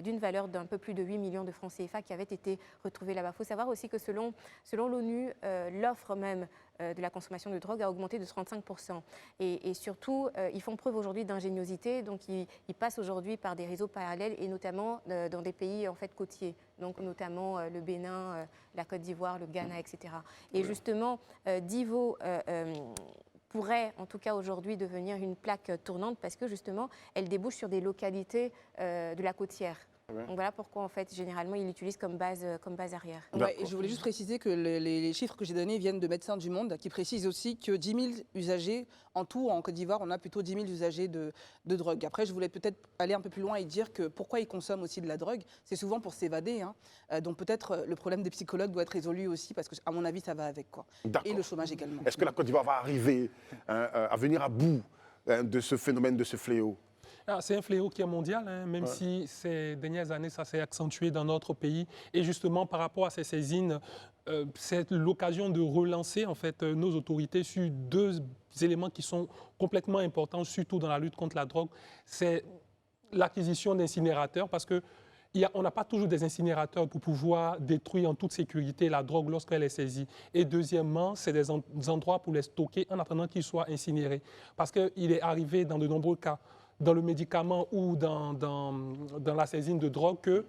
Speaker 3: d'une valeur d'un peu plus de 8 millions de francs CFA qui avaient été retrouvées là-bas. Il faut savoir aussi que selon l'ONU, l'offre même de la consommation de drogue a augmenté de 35%. Et surtout, ils font preuve aujourd'hui d'ingéniosité, donc ils passent aujourd'hui par des réseaux parallèles et notamment dans des pays en fait côtiers, donc notamment le Bénin, la Côte d'Ivoire, le Ghana, etc. Et justement, Divo pourrait en tout cas aujourd'hui devenir une plaque tournante parce que justement elle débouche sur des localités de la côtière. Donc voilà pourquoi en fait généralement ils l'utilisent comme base arrière.
Speaker 2: Ouais, et je voulais juste préciser que les chiffres que j'ai donnés viennent de Médecins du Monde qui précisent aussi que 10 000 usagers, en tout en Côte d'Ivoire on a plutôt 10 000 usagers de drogue. Après je voulais peut-être aller un peu plus loin et dire que pourquoi ils consomment aussi de la drogue, c'est souvent pour s'évader. Donc peut-être le problème des psychologues doit être résolu aussi parce qu'à mon avis ça va avec. Et le chômage également.
Speaker 1: Est-ce que la Côte d'Ivoire va arriver à venir à bout de ce phénomène, de ce fléau?
Speaker 4: C'est un fléau qui est mondial, même si ces dernières années, ça s'est accentué dans notre pays. Et justement, par rapport à ces saisines, c'est l'occasion de relancer en fait, nos autorités sur 2 éléments qui sont complètement importants, surtout dans la lutte contre la drogue. C'est l'acquisition d'incinérateurs, parce que on n'a pas toujours des incinérateurs pour pouvoir détruire en toute sécurité la drogue lorsqu'elle est saisie. Et deuxièmement, c'est des endroits pour les stocker en attendant qu'ils soient incinérés. Parce qu'il est arrivé dans de nombreux cas, dans le médicament ou dans la saisine de drogue, que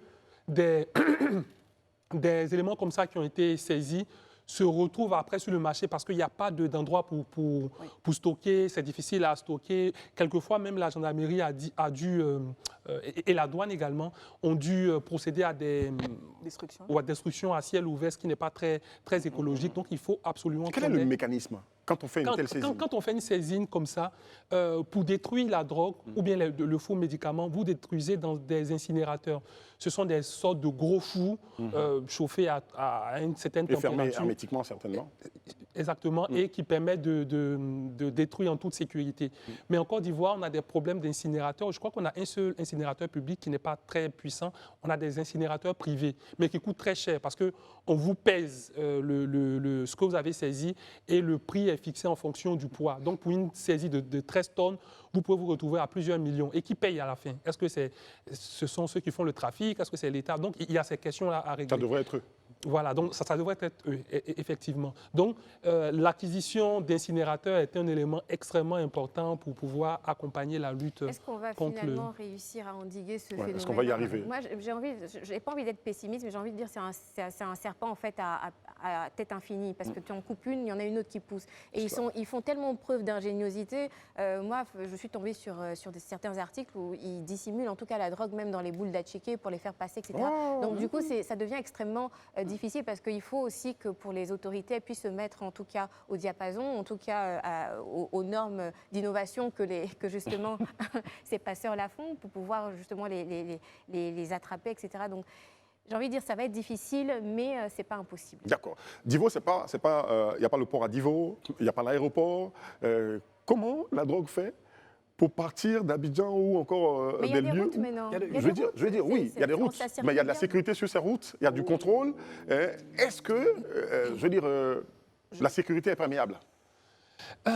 Speaker 4: des éléments comme ça qui ont été saisis se retrouvent après sur le marché parce qu'il n'y a pas d'endroit pour stocker, c'est difficile à stocker. Quelquefois, même la gendarmerie a dû, et la douane également, ont dû procéder à des destructions à ciel ouvert, ce qui n'est pas très, très écologique. Donc, il faut absolument...
Speaker 1: Quel est le mécanisme quand on fait une telle saisine?
Speaker 4: Quand on fait une saisine comme ça, pour détruire la drogue ou bien le faux médicament, vous détruisez dans des incinérateurs. Ce sont des sortes de gros fours chauffés à une certaine température.
Speaker 1: Et fermés hermétiquement, certainement.
Speaker 4: Exactement, et qui permettent de détruire en toute sécurité. Mais en Côte d'Ivoire, on a des problèmes d'incinérateurs. Je crois qu'on a un seul incinérateur public qui n'est pas très puissant. On a des incinérateurs privés, mais qui coûtent très cher parce qu'on vous pèse ce que vous avez saisi et le prix est fixé en fonction du poids. Donc, pour une saisie de 13 tonnes, vous pouvez vous retrouver à plusieurs millions. Et qui paye à la fin? Est-ce que ce sont ceux qui font le trafic? Est-ce que c'est l'État? Donc, il y a ces questions-là à régler.
Speaker 1: Ça devrait être eux.
Speaker 4: Voilà, donc ça devrait être eux, effectivement. Donc, l'acquisition d'incinérateurs est un élément extrêmement important pour pouvoir accompagner la lutte
Speaker 3: Est-ce qu'on va
Speaker 4: contre
Speaker 3: finalement réussir à endiguer ce phénomène?
Speaker 1: Est-ce qu'on va y arriver?
Speaker 3: Moi, j'ai pas envie d'être pessimiste, mais j'ai envie de dire c'est un serpent en fait à tête infinie, parce que tu en coupes une, il y en a une autre qui pousse. Et ils font tellement preuve d'ingéniosité. Moi, je suis tombée sur certains articles où ils dissimulent en tout cas la drogue même dans les boules d'atchiqué pour les faire passer, etc. Donc du coup, ça devient extrêmement difficile, parce qu'il faut aussi que pour les autorités elles puissent se mettre en tout cas au diapason, en tout cas aux normes d'innovation que justement ces passeurs-là font pour pouvoir justement les attraper, etc. Donc j'ai envie de dire ça va être difficile, mais c'est pas impossible.
Speaker 1: D'accord. Divo, il n'y a pas le port à Divo, il n'y a pas l'aéroport. Comment la drogue fait pour partir d'Abidjan ou encore
Speaker 3: Mais il y a
Speaker 1: des
Speaker 3: des
Speaker 1: lieux
Speaker 3: routes
Speaker 1: où-
Speaker 3: maintenant.
Speaker 1: Je veux dire, oui, il y a des routes, mais il y a de la sécurité sur ces routes, il y a du contrôle. Est-ce que, je veux dire, la sécurité est perméable? On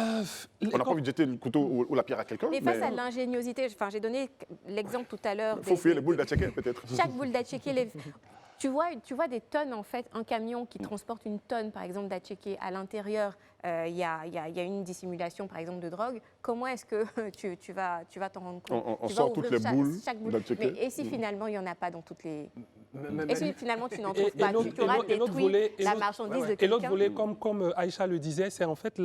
Speaker 1: n'a pas envie de jeter le couteau ou la pierre à quelqu'un.
Speaker 3: Mais face à l'ingéniosité, j'ai donné l'exemple tout à l'heure.
Speaker 1: Il faut fouiller les boules d'Atchéké, peut-être.
Speaker 3: Chaque boule d'atchéké, tu vois des tonnes, en fait, un camion qui transporte une tonne, par exemple, d'atchéké. À l'intérieur, il y a une dissimulation, par exemple, de drogue. Comment est-ce que tu vas t'en rendre compte?
Speaker 1: On
Speaker 3: Tu vas
Speaker 1: sort toutes
Speaker 3: ouvrir
Speaker 1: les boules
Speaker 3: chaque boule.
Speaker 1: d'atchéké.
Speaker 3: Mais et si finalement, il n'y en a pas dans toutes les...
Speaker 5: Mais-
Speaker 3: Et si finalement, tu n'en trouves
Speaker 4: Et
Speaker 3: pas?
Speaker 4: l'autre-
Speaker 3: Tu auras
Speaker 4: et l'autre
Speaker 3: détruit
Speaker 4: volet- et
Speaker 3: la
Speaker 4: l'autre-
Speaker 3: marchandise de
Speaker 4: Et l'autre
Speaker 3: quelqu'un?
Speaker 4: volet, comme Aïcha le disait, c'est en fait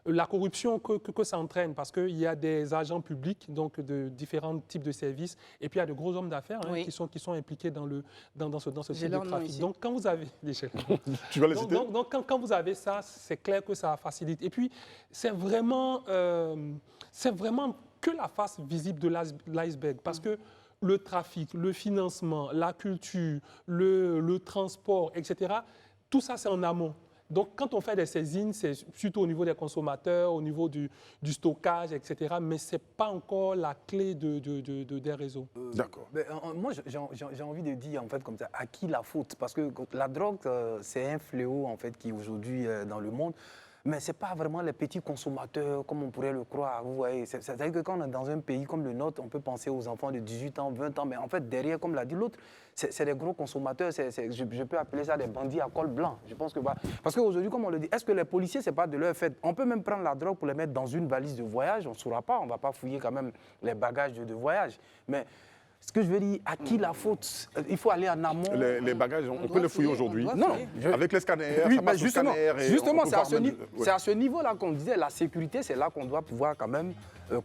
Speaker 4: la corruption que ça entraîne, parce qu'il y a des agents publics, donc de différents types de services, et puis il y a de gros hommes d'affaires
Speaker 2: Oui.
Speaker 4: qui sont impliqués dans ce
Speaker 2: J'ai
Speaker 4: type de
Speaker 2: leur nom
Speaker 4: trafic.
Speaker 2: ici.
Speaker 4: Donc quand vous avez...
Speaker 1: Tu vas les
Speaker 4: Donc,
Speaker 1: citer?
Speaker 4: quand vous avez ça, c'est clair que ça facilite. Et puis, c'est vraiment que la face visible de l'iceberg. Parce que le trafic, le financement, la culture, le transport, etc., tout ça, c'est en amont. Donc, quand on fait des saisines, c'est surtout au niveau des consommateurs, au niveau du stockage, etc. Mais ce n'est pas encore la clé des réseaux.
Speaker 1: D'accord.
Speaker 5: Moi, j'ai envie de dire, en fait, comme ça, à qui la faute? Parce que la drogue, c'est un fléau, en fait, qui aujourd'hui dans le monde. Mais ce n'est pas vraiment les petits consommateurs comme on pourrait le croire. Vous voyez, c'est-à-dire que quand on est dans un pays comme le nôtre, on peut penser aux enfants de 18 ans, 20 ans, mais en fait, derrière, comme l'a dit l'autre, c'est des gros consommateurs. Je peux appeler ça des bandits à col blanc. Je pense que parce qu'aujourd'hui, comme on le dit, est-ce que les policiers, ce n'est pas de leur fait? On peut même prendre la drogue pour les mettre dans une valise de voyage. On ne saura pas. On ne va pas fouiller quand même les bagages de voyage. Mais ce que je veux dire, à qui la faute? Il faut aller en amont.
Speaker 1: Les bagages, on peut les fouiller aujourd'hui.
Speaker 5: Non,
Speaker 1: Avec les scanners,
Speaker 5: oui,
Speaker 1: ça
Speaker 5: mais
Speaker 1: passe au
Speaker 5: justement,
Speaker 1: scanner et
Speaker 5: justement
Speaker 1: on peut
Speaker 5: c'est
Speaker 1: voir
Speaker 5: à ce niveau-là qu'on disait, la sécurité, c'est là qu'on doit pouvoir quand même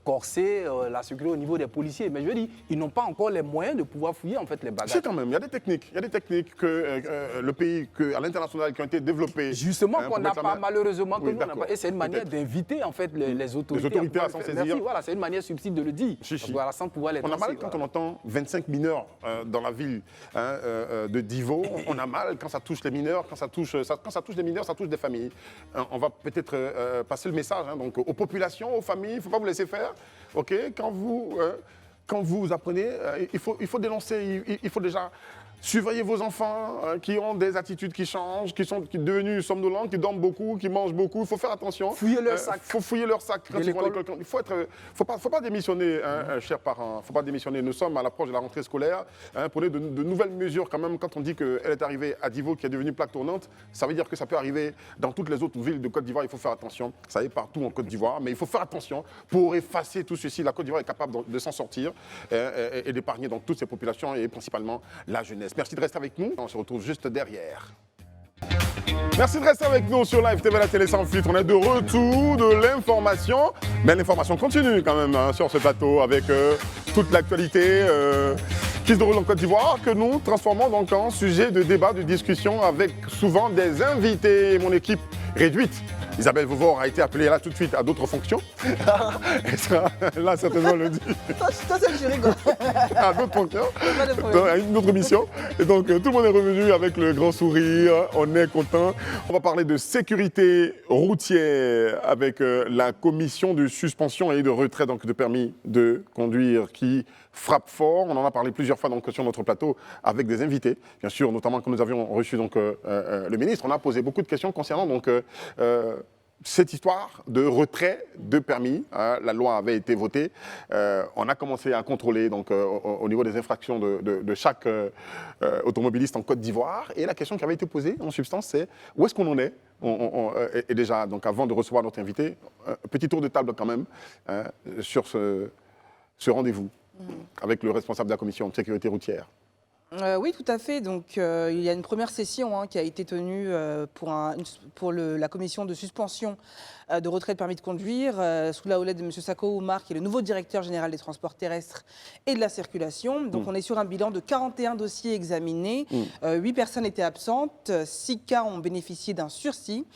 Speaker 5: corser la sécurité au niveau des policiers. Mais je veux dire, ils n'ont pas encore les moyens de pouvoir fouiller en fait les bagages.
Speaker 1: C'est quand même, il y a des techniques que le pays, à l'international, qui ont été développées.
Speaker 5: Justement, qu'on n'a pas, malheureusement, que
Speaker 1: Oui,
Speaker 5: nous, on n'a pas. Et c'est une manière
Speaker 1: peut-être.
Speaker 5: d'inviter en fait les autorités.
Speaker 1: Les autorités à
Speaker 5: pouvoir
Speaker 1: s'en
Speaker 5: le faire.
Speaker 1: saisir.
Speaker 5: Merci, voilà, c'est une manière subtile de le dire.
Speaker 1: Chichi.
Speaker 5: Voilà, sans pouvoir les
Speaker 1: On a mal
Speaker 5: tracer,
Speaker 1: quand on
Speaker 5: voilà.
Speaker 1: entend 25 mineurs dans la ville de Divo. On a mal quand ça touche les mineurs, quand ça touche les mineurs, ça touche des familles. On va peut-être passer le message donc, aux populations, aux familles, il ne faut pas vous laisser faire. Ok, quand vous apprenez, il faut dénoncer, il faut déjà surveiller vos enfants qui ont des attitudes qui changent, qui sont devenus somnolents, qui dorment beaucoup, qui mangent beaucoup. Il faut faire attention.
Speaker 5: Fouiller leur sac.
Speaker 1: Il faut fouiller leur sac quand
Speaker 5: De
Speaker 1: ils vont à
Speaker 5: l'école.
Speaker 1: l'école. Faut pas démissionner, chers parents. Faut pas démissionner. Nous sommes à l'approche de la rentrée scolaire. Prenez de nouvelles mesures quand même. Quand on dit qu'elle est arrivée à Divo, qui est devenue plaque tournante, ça veut dire que ça peut arriver dans toutes les autres villes de Côte d'Ivoire. Il faut faire attention. Ça arrive partout en Côte d'Ivoire, mais il faut faire attention pour effacer tout ceci. La Côte d'Ivoire est capable de s'en sortir et d'épargner donc toutes ces populations et principalement la jeunesse. Merci de rester avec nous. On se retrouve juste derrière. Merci de rester avec nous sur Live TV, la télé sans filtre. On est de retour de l'information. Mais l'information continue quand même sur ce plateau avec toute l'actualité qui se déroule en Côte d'Ivoire que nous transformons donc en sujet de débat, de discussion avec souvent des invités. Mon équipe réduite. Isabelle Vauvor a été appelée là tout de suite à d'autres fonctions. Elle sera là certainement lundi
Speaker 2: Toi, c'est le jury, quoi.
Speaker 1: à d'autres fonctions,
Speaker 2: Pas de problème.
Speaker 1: à une autre mission. Et donc tout le monde est revenu avec le grand sourire, on est content. On va parler de sécurité routière avec la commission de suspension et de retrait donc, de permis de conduire qui frappe fort. On en a parlé plusieurs fois donc, sur notre plateau avec des invités, bien sûr, notamment quand nous avions reçu donc, le ministre. On a posé beaucoup de questions concernant donc, cette histoire de retrait de permis, hein, la loi avait été votée, on a commencé à contrôler donc, au niveau des infractions de chaque automobiliste en Côte d'Ivoire. Et la question qui avait été posée, en substance, c'est où est-ce qu'on en est et déjà, donc, avant de recevoir notre invité, un petit tour de table quand même hein, sur ce rendez-vous avec le responsable de la commission de sécurité routière.
Speaker 2: Oui, tout à fait. Donc, il y a une première session qui a été tenue pour la commission de suspension de retrait de permis de conduire sous la houlette de M. Sako Oumar, qui est le nouveau directeur général des transports terrestres et de la circulation. Donc, on est sur un bilan de 41 dossiers examinés. 8 personnes étaient absentes, 6 cas ont bénéficié d'un sursis,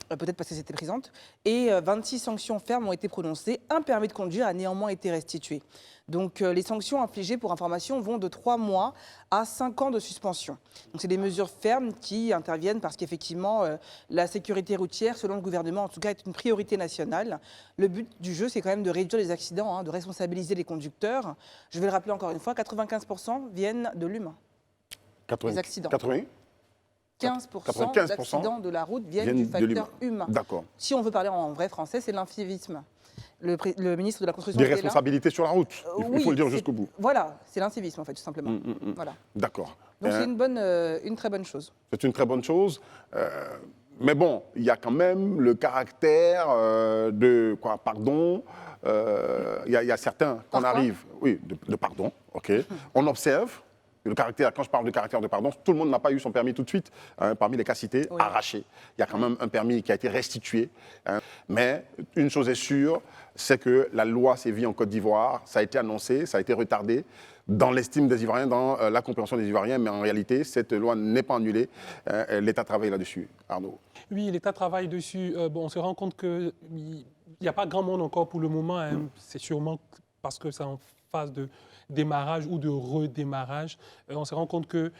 Speaker 2: peut-être parce que c'était présente, et 26 sanctions fermes ont été prononcées. Un permis de conduire a néanmoins été restitué. Donc, les sanctions infligées, pour information, vont de 3 mois à 5 ans de suspension. Donc, c'est des mesures fermes qui interviennent parce qu'effectivement, la sécurité routière, selon le gouvernement, en tout cas, est une priorité nationale. Le but du jeu, c'est quand même de réduire les accidents, de responsabiliser les conducteurs. Je vais le rappeler encore une fois, 95% viennent de l'humain. Les accidents.
Speaker 1: 80
Speaker 2: 15% des accidents de la route viennent du facteur humain.
Speaker 1: D'accord.
Speaker 2: Si on veut parler en vrai français, c'est l'incivisme. Le ministre de la Construction...
Speaker 1: Des responsabilités sur la route, il faut le dire jusqu'au bout.
Speaker 2: Voilà, c'est l'incivisme en fait, tout simplement. Voilà.
Speaker 1: D'accord.
Speaker 2: Donc c'est une très bonne chose.
Speaker 1: C'est une très bonne chose. Mais bon, il y a quand même le caractère de quoi, pardon. Il y a certains qu'on arrive, oui, de pardon, ok. On observe. Le caractère, quand je parle de caractère de pardon, tout le monde n'a pas eu son permis tout de suite, hein, parmi les cas cités, arraché. Il y a quand même un permis qui a été restitué. Hein. Mais une chose est sûre, c'est que la loi sévit en Côte d'Ivoire, ça a été annoncé, ça a été retardé dans l'estime des Ivoiriens, dans la compréhension des Ivoiriens, mais en réalité, cette loi n'est pas annulée. L'État travaille là-dessus. Arnaud.
Speaker 4: Oui, l'État travaille dessus. On se rend compte qu'il n'y a pas grand monde encore pour le moment. Hein. C'est sûrement parce que c'est en phase de démarrage ou de redémarrage. On se rend compte que,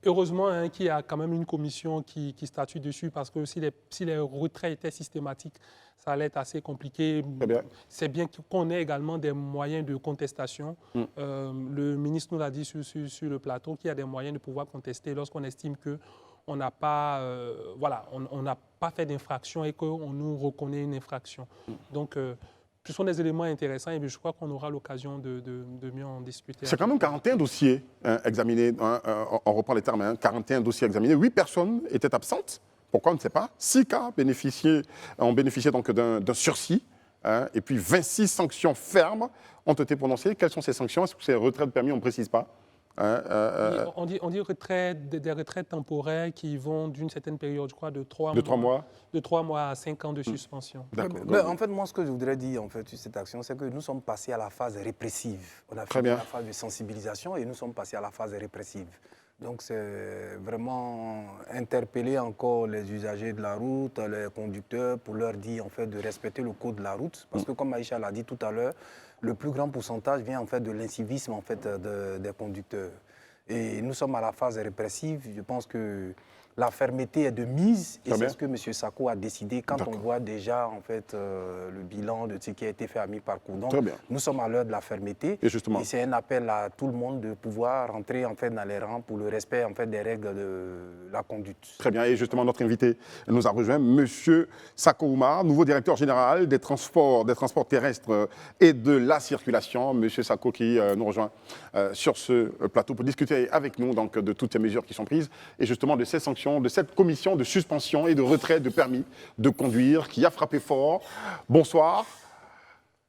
Speaker 4: heureusement, hein, qu'il y a quand même une commission qui statue dessus, parce que si les retraits étaient systématiques, ça allait être assez compliqué. C'est bien qu'on ait également des moyens de contestation. Le ministre nous l'a dit sur le plateau, qu'il y a des moyens de pouvoir contester lorsqu'on estime que on n'a pas, on n'a pas fait d'infraction et qu'on nous reconnaît une infraction. Donc, ce sont des éléments intéressants et je crois qu'on aura l'occasion de mieux en discuter.
Speaker 1: C'est quand même 41 dossiers examinés, on reprend les termes, 41 dossiers examinés, 8 personnes étaient absentes, pourquoi on ne sait pas, 6 cas ont bénéficié donc d'un sursis, et puis 26 sanctions fermes ont été prononcées. Quelles sont ces sanctions? Est-ce que c'est retrait de permis? On ne précise pas.
Speaker 4: On dit des retraits temporaires qui vont d'une certaine période, je crois, de 3 mois. De 3 mois à 5 ans de suspension.
Speaker 5: En fait, moi, ce que je voudrais dire en fait, sur cette action, c'est que nous sommes passés à la phase répressive. On a fini la phase de sensibilisation et nous sommes passés à la phase répressive. Donc, c'est vraiment interpeller encore les usagers de la route, les conducteurs, pour leur dire en fait, de respecter le code de la route. Parce que, comme Aïcha l'a dit tout à l'heure, le plus grand pourcentage vient en fait, de l'incivisme en fait, des conducteurs. Et nous sommes à la phase répressive. Je pense que la fermeté est de mise et c'est ce que M. Sako a décidé quand on voit déjà en fait, le bilan de ce qui a été fait à mi-parcours. Donc, nous sommes à l'heure de la fermeté et c'est un appel à tout le monde de pouvoir rentrer en fait, dans les rangs pour le respect en fait, des règles de la conduite.
Speaker 1: Très bien. Et justement, notre invité nous a rejoint, M. Sako Oumar, nouveau directeur général des transports terrestres et de la circulation. M. Sako qui nous rejoint sur ce plateau pour discuter avec nous donc, de toutes ces mesures qui sont prises et justement de ces sanctions, de cette commission de suspension et de retrait de permis de conduire qui a frappé fort. Bonsoir.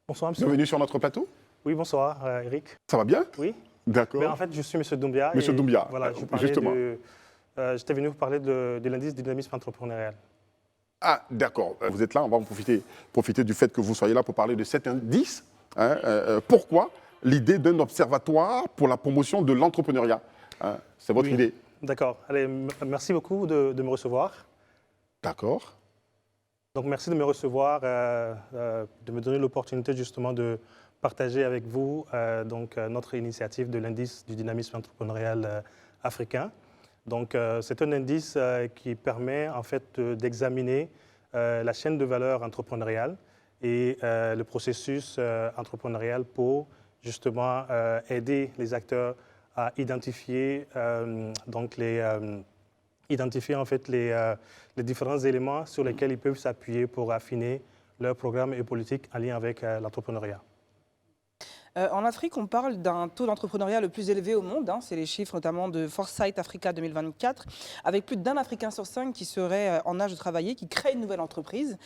Speaker 6: Bonsoir, monsieur.
Speaker 1: Bienvenue sur notre plateau.
Speaker 6: Oui, bonsoir, Eric.
Speaker 1: Ça va bien?
Speaker 6: Oui.
Speaker 1: D'accord.
Speaker 6: En fait, je suis monsieur Doumbia.
Speaker 1: Monsieur Doumbia,
Speaker 6: voilà,
Speaker 1: justement.
Speaker 6: J'étais venu vous parler de l'indice du dynamisme entrepreneurial.
Speaker 1: Ah, d'accord. Vous êtes là, on va en profiter du fait que vous soyez là pour parler de cet indice. Pourquoi l'idée d'un observatoire pour la promotion de l'entrepreneuriat? C'est votre idée?
Speaker 6: D'accord. Allez, merci beaucoup de me recevoir.
Speaker 1: D'accord.
Speaker 6: Donc, merci de me recevoir, de me donner l'opportunité justement de partager avec vous notre initiative de l'indice du dynamisme entrepreneurial africain. Donc, c'est un indice qui permet en fait d'examiner la chaîne de valeur entrepreneuriale et le processus entrepreneurial pour justement aider les acteurs à identifier donc les identifier en fait les différents éléments sur lesquels ils peuvent s'appuyer pour affiner leur programme et politique en lien avec l'entrepreneuriat.
Speaker 2: En Afrique, on parle d'un taux d'entrepreneuriat le plus élevé au monde. C'est les chiffres notamment de Foresight Africa 2024, avec plus d'1 Africain sur 5 qui serait en âge de travailler, qui crée une nouvelle entreprise.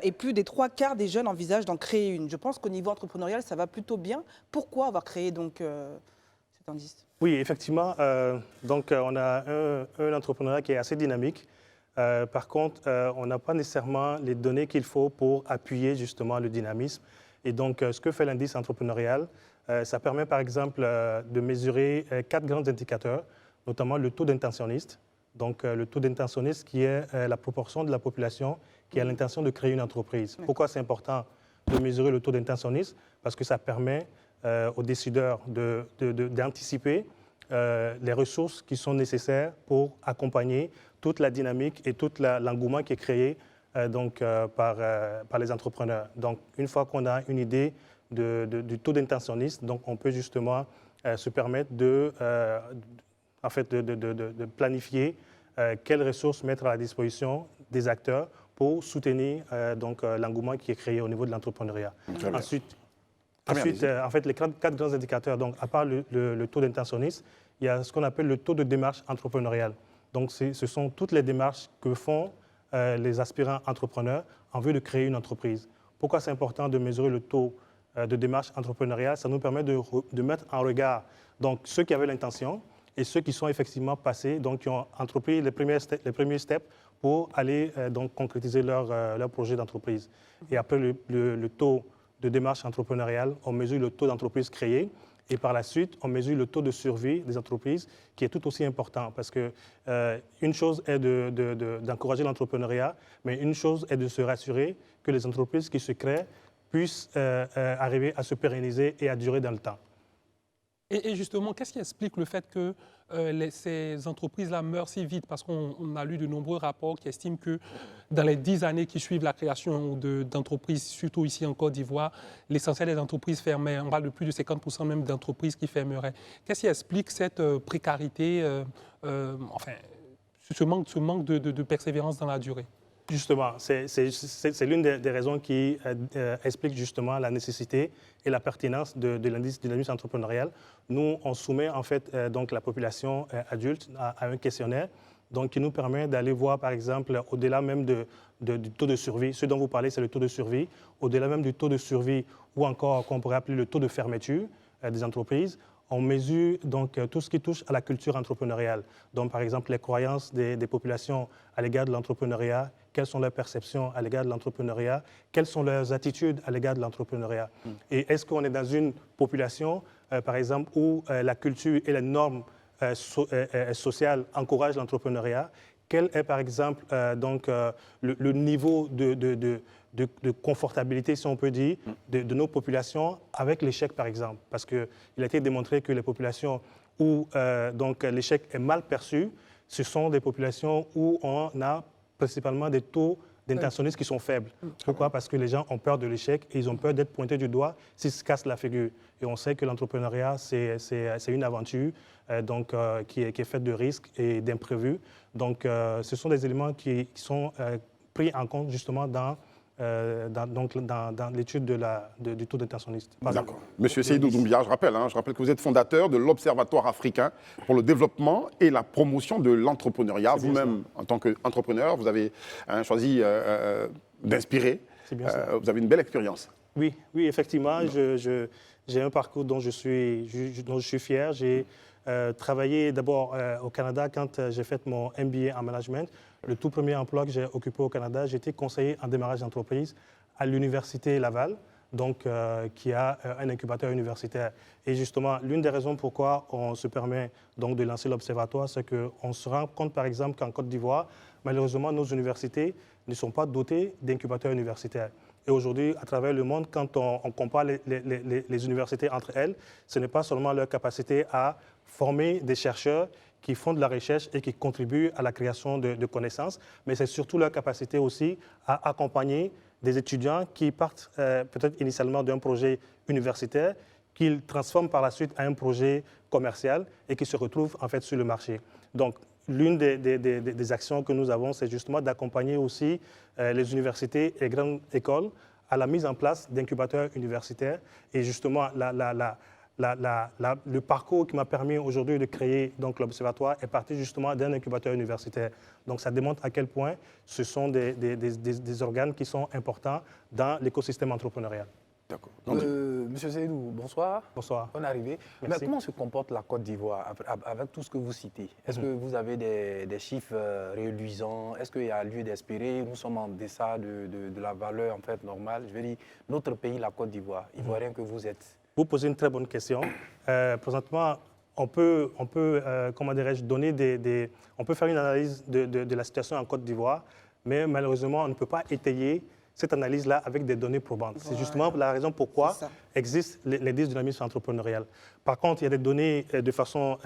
Speaker 2: Et plus des 3/4 des jeunes envisagent d'en créer une. Je pense qu'au niveau entrepreneurial, ça va plutôt bien. Pourquoi avoir créé donc cet indice?
Speaker 6: Oui, effectivement. Donc, on a un entrepreneuriat qui est assez dynamique. Par contre, on n'a pas nécessairement les données qu'il faut pour appuyer justement le dynamisme. Et donc, ce que fait l'indice entrepreneurial, ça permet par exemple de mesurer 4 grands indicateurs, notamment le taux d'intentionniste. Donc, le taux d'intentionniste qui est la proportion de la population qui a l'intention de créer une entreprise. Pourquoi c'est important de mesurer le taux d'intentionniste? Parce que ça permet aux décideurs d'anticiper les ressources qui sont nécessaires pour accompagner toute la dynamique et tout l'engouement qui est créé par les entrepreneurs. Donc, une fois qu'on a une idée du taux d'intentionniste, donc on peut justement se permettre de planifier quelles ressources mettre à la disposition des acteurs pour soutenir l'engouement qui est créé au niveau de l'entrepreneuriat. Ensuite, en fait, les 4 grands indicateurs, donc, à part le taux d'intentionniste, il y a ce qu'on appelle le taux de démarche entrepreneuriale. Donc, ce sont toutes les démarches que font les aspirants entrepreneurs en vue de créer une entreprise. Pourquoi c'est important de mesurer le taux de démarche entrepreneuriale? Ça nous permet de mettre en regard donc, ceux qui avaient l'intention et ceux qui sont effectivement passés, donc qui ont entrepris les premiers steps pour aller donc, concrétiser leur projet d'entreprise. Et après le taux de démarche entrepreneuriale, on mesure le taux d'entreprise créée. Et par la suite, on mesure le taux de survie des entreprises, qui est tout aussi important. Parce que une chose est d'encourager l'entrepreneuriat, mais une chose est de se rassurer que les entreprises qui se créent puissent arriver à se pérenniser et à durer dans le temps.
Speaker 4: Et justement, qu'est-ce qui explique le fait que ces entreprises-là meurent si vite? Parce qu'on a lu de nombreux rapports qui estiment que dans les 10 années qui suivent la création d'entreprises, surtout ici en Côte d'Ivoire, l'essentiel des entreprises fermaient. On parle de plus de 50% même d'entreprises qui fermeraient. Qu'est-ce qui explique cette précarité, ce manque de persévérance dans la durée?
Speaker 6: Justement, c'est l'une des raisons qui explique justement la nécessité et la pertinence de l'indice dynamisme entrepreneurial. Nous, on soumet en fait donc la population adulte à un questionnaire donc, qui nous permet d'aller voir, par exemple, au-delà même du taux de survie. Ce dont vous parlez, c'est le taux de survie. Au-delà même du taux de survie ou encore qu'on pourrait appeler le taux de fermeture des entreprises, on mesure donc tout ce qui touche à la culture entrepreneuriale. Donc, par exemple, les croyances des populations à l'égard de l'entrepreneuriat, quelles sont leurs perceptions à l'égard de l'entrepreneuriat, quelles sont leurs attitudes à l'égard de l'entrepreneuriat. Et est-ce qu'on est dans une population, par exemple, où la culture et les normes sociales encouragent l'entrepreneuriat? Quel est, par exemple, le niveau de confortabilité, si on peut dire, de nos populations avec l'échec, par exemple? Parce qu'il a été démontré que les populations où l'échec est mal perçu, ce sont des populations où on a principalement des taux d'intentionnistes qui sont faibles. Pourquoi? Parce que les gens ont peur de l'échec et ils ont peur d'être pointés du doigt s'ils se cassent la figure. Et on sait que l'entrepreneuriat, c'est une aventure qui est faite de risques et d'imprévus. Donc, ce sont des éléments qui sont pris en compte justement dans l'étude du taux d'intentionniste.
Speaker 1: D'accord. Monsieur Seydou Doumbia, je rappelle que vous êtes fondateur de l'Observatoire africain pour le développement et la promotion de l'entrepreneuriat. Vous-même, en tant qu'entrepreneur, vous avez choisi d'inspirer. Vous avez une belle expérience.
Speaker 6: Oui, effectivement. J'ai un parcours dont je suis fier. J'ai travaillé d'abord au Canada quand j'ai fait mon MBA en management. Le tout premier emploi que j'ai occupé au Canada, j'étais conseiller en démarrage d'entreprise à l'Université Laval, qui a un incubateur universitaire. Et justement, l'une des raisons pourquoi on se permet donc de lancer l'Observatoire, c'est qu'on se rend compte, par exemple, qu'en Côte d'Ivoire, malheureusement, nos universités ne sont pas dotées d'incubateurs universitaires. Et aujourd'hui, à travers le monde, quand on compare les universités entre elles, ce n'est pas seulement leur capacité à former des chercheurs qui font de la recherche et qui contribuent à la création de connaissances, mais c'est surtout leur capacité aussi à accompagner des étudiants qui partent peut-être initialement d'un projet universitaire, qu'ils transforment par la suite à un projet commercial et qui se retrouvent en fait sur le marché. Donc, l'une des actions que nous avons, c'est justement d'accompagner aussi les universités et grandes écoles à la mise en place d'incubateurs universitaires. Et justement, le parcours qui m'a permis aujourd'hui de créer l'Observatoire est parti justement d'un incubateur universitaire. Donc ça démontre à quel point ce sont des organes qui sont importants dans l'écosystème entrepreneurial.
Speaker 1: D'accord.
Speaker 5: Monsieur Seydou, bonsoir.
Speaker 6: Bonsoir.
Speaker 5: On est arrivé. Mais
Speaker 6: Merci.
Speaker 5: comment se comporte la Côte d'Ivoire avec tout ce que vous citez? Est-ce que vous avez des chiffres reluisants? Est-ce qu'il y a lieu d'espérer? Nous sommes en deçà de la valeur en fait normale. Je veux dire, notre pays, la Côte d'Ivoire, ivoirien que vous êtes.
Speaker 6: Vous posez une très bonne question. Présentement, on peut comment dirais-je, on peut faire une analyse de la situation en Côte d'Ivoire, mais malheureusement, on ne peut pas étayer cette analyse-là avec des données probantes.
Speaker 2: Voilà.
Speaker 6: C'est justement la raison pourquoi
Speaker 2: C'est ça.
Speaker 6: existe l'indice du dynamisme entrepreneurial. Par contre, il y a des données de façon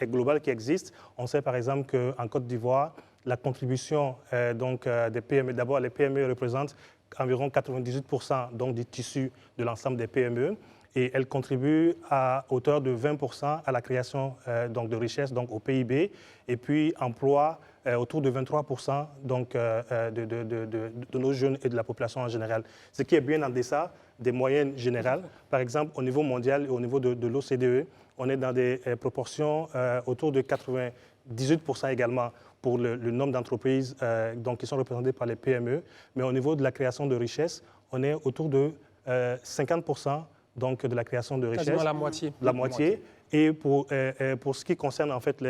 Speaker 6: globale qui existent. On sait par exemple qu'en Côte d'Ivoire, la contribution des PME, d'abord les PME représentent environ 98% donc, du tissu de l'ensemble des PME. Et elle contribue à hauteur de 20% à la création de richesses, donc au PIB, et puis emploie autour de 23% donc, de nos jeunes et de la population en général. Ce qui est bien en deçà des moyennes générales. Par exemple, au niveau mondial et au niveau de l'OCDE, on est dans des proportions autour de 98% également pour le nombre d'entreprises qui sont représentées par les PME. Mais au niveau de la création de richesses, on est autour de 50%. Donc, de la création de richesses.
Speaker 4: Quasiment la moitié.
Speaker 6: La moitié. Et pour ce qui concerne en fait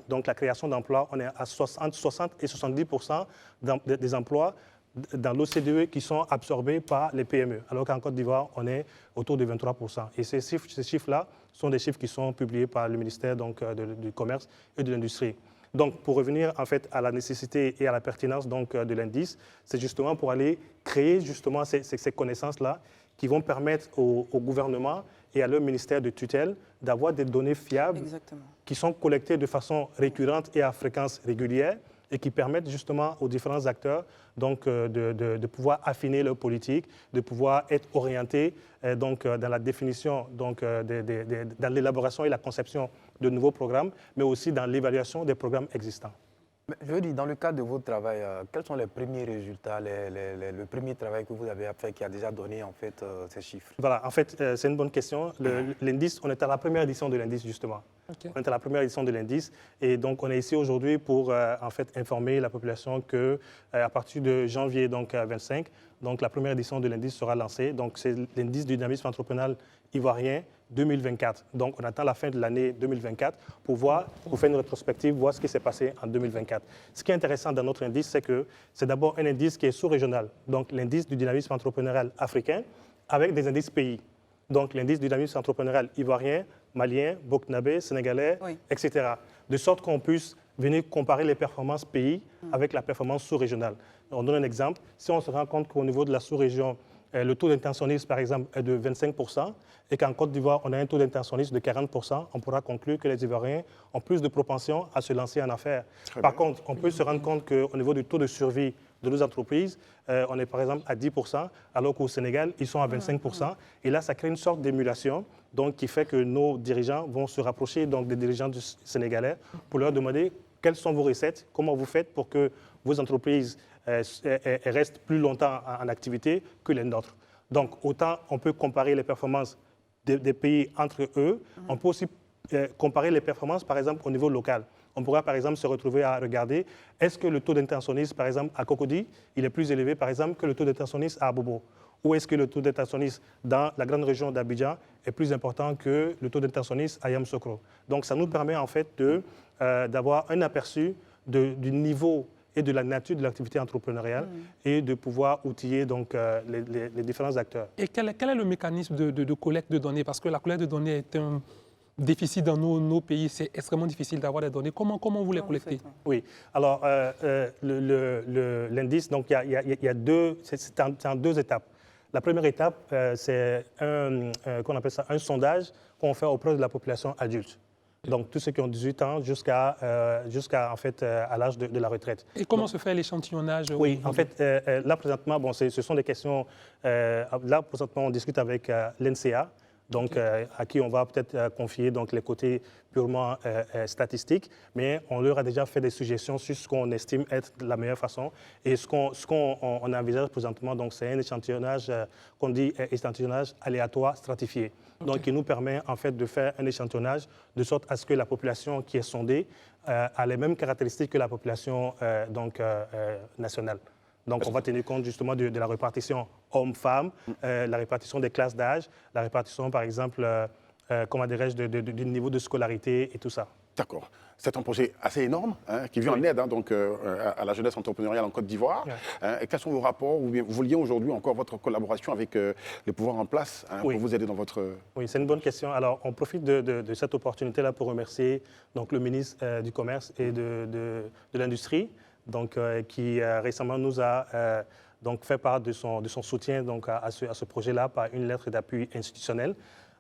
Speaker 6: donc la création d'emplois, on est à entre 60 et 70% des emplois dans l'OCDE qui sont absorbés par les PME, alors qu'en Côte d'Ivoire, on est autour de 23%. Et ces chiffres-là sont des chiffres qui sont publiés par le ministère du Commerce et de l'Industrie. Donc, pour revenir en fait à la nécessité et à la pertinence de l'indice, c'est justement pour aller créer justement ces connaissances-là qui vont permettre au gouvernement et à leur ministère de tutelle d'avoir des données fiables
Speaker 2: Exactement.
Speaker 6: qui sont collectées de façon récurrente et à fréquence régulière et qui permettent justement aux différents acteurs de pouvoir affiner leur politique, de pouvoir être orientés dans la définition, dans l'élaboration et la conception de nouveaux programmes, mais aussi dans l'évaluation des programmes existants.
Speaker 5: Je veux dire, dans le cadre de votre travail, quels sont les premiers résultats, le premier travail que vous avez fait qui a déjà donné en fait ces chiffres?
Speaker 6: Voilà, en fait, c'est une bonne question. L'indice, on est à la première édition de l'indice justement.
Speaker 4: Okay.
Speaker 6: On est à la première édition de l'indice et donc on est ici aujourd'hui pour en fait informer la population que à partir de janvier 25, donc la première édition de l'indice sera lancée. Donc c'est l'indice du dynamisme entrepreneurial ivoirien 2024. Donc, on attend la fin de l'année 2024 pour faire une rétrospective, voir ce qui s'est passé en 2024. Ce qui est intéressant dans notre indice, c'est que c'est d'abord un indice qui est sous-régional, donc l'indice du dynamisme entrepreneurial africain, avec des indices pays. Donc, l'indice du dynamisme entrepreneurial ivoirien, malien, burkinabé, sénégalais,
Speaker 2: Oui.
Speaker 6: etc. De sorte qu'on puisse venir comparer les performances pays avec la performance sous-régionale. On donne un exemple. Si on se rend compte qu'au niveau de la sous-région, le taux d'intentionnisme, par exemple, est de 25%, et qu'en Côte d'Ivoire, on a un taux d'intentionnisme de 40%, on pourra conclure que les Ivoiriens ont plus de propension à se lancer en affaires. Par contre, on peut se rendre compte qu'au niveau du taux de survie de nos entreprises, on est par exemple à 10%, alors qu'au Sénégal, ils sont à 25%. Et là, ça crée une sorte d'émulation qui fait que nos dirigeants vont se rapprocher des dirigeants du sénégalais pour leur demander quelles sont vos recettes, comment vous faites pour que vos entreprises restent plus longtemps en activité que les nôtres. Donc, autant on peut comparer les performances des pays entre eux, on peut aussi comparer les performances, par exemple, au niveau local. On pourra, par exemple, se retrouver à regarder, est-ce que le taux d'intentionnisme, par exemple, à Cocody, il est plus élevé, par exemple, que le taux d'intentionnisme à Abobo? Ou est-ce que le taux d'intentionnisme dans la grande région d'Abidjan est plus important que le taux d'intentionnisme à Yamoussoukro? Donc, ça nous permet, en fait, d'avoir un aperçu du niveau et de la nature de l'activité entrepreneuriale et de pouvoir outiller les différents acteurs.
Speaker 4: Et quel est le mécanisme de collecte de données? Parce que la collecte de données est un déficit dans nos pays. C'est extrêmement difficile d'avoir des données. Comment vous les collectez?
Speaker 6: Oui. Alors, l'indice, donc, il y a deux, c'est en deux étapes. La première étape, c'est qu'on appelle ça un sondage qu'on fait auprès de la population adulte. Donc, tous ceux qui ont 18 ans jusqu'à en fait, à l'âge de la retraite.
Speaker 4: Et comment se fait l'échantillonnage?
Speaker 6: Oui, en fait, là, présentement, ce sont des questions... là, présentement, on discute avec l'NCA, donc à qui on va peut-être confier donc, les côtés purement statistiques, mais on leur a déjà fait des suggestions sur ce qu'on estime être la meilleure façon. Et ce qu'on envisage présentement, donc, c'est un échantillonnage qu'on dit échantillonnage aléatoire stratifié. Donc, qui nous permet en fait de faire un échantillonnage de sorte à ce que la population qui est sondée a les mêmes caractéristiques que la population nationale. Donc, on va tenir compte justement de la répartition hommes-femmes, la répartition des classes d'âge, la répartition, par exemple, comment dirais-je, du niveau de scolarité et tout ça.
Speaker 1: D'accord. C'est un projet assez énorme qui vient en aide donc, à la jeunesse entrepreneuriale en Côte d'Ivoire. Et quels sont vos rapports ou bien vous liez aujourd'hui encore votre collaboration avec les pouvoirs en place pour vous aider dans votre...
Speaker 6: Oui, c'est une bonne question. Alors, on profite de cette opportunité-là pour remercier donc, le ministre du Commerce et de l'Industrie, donc, qui récemment nous a donc, fait part de son soutien donc, à ce projet-là par une lettre d'appui institutionnel.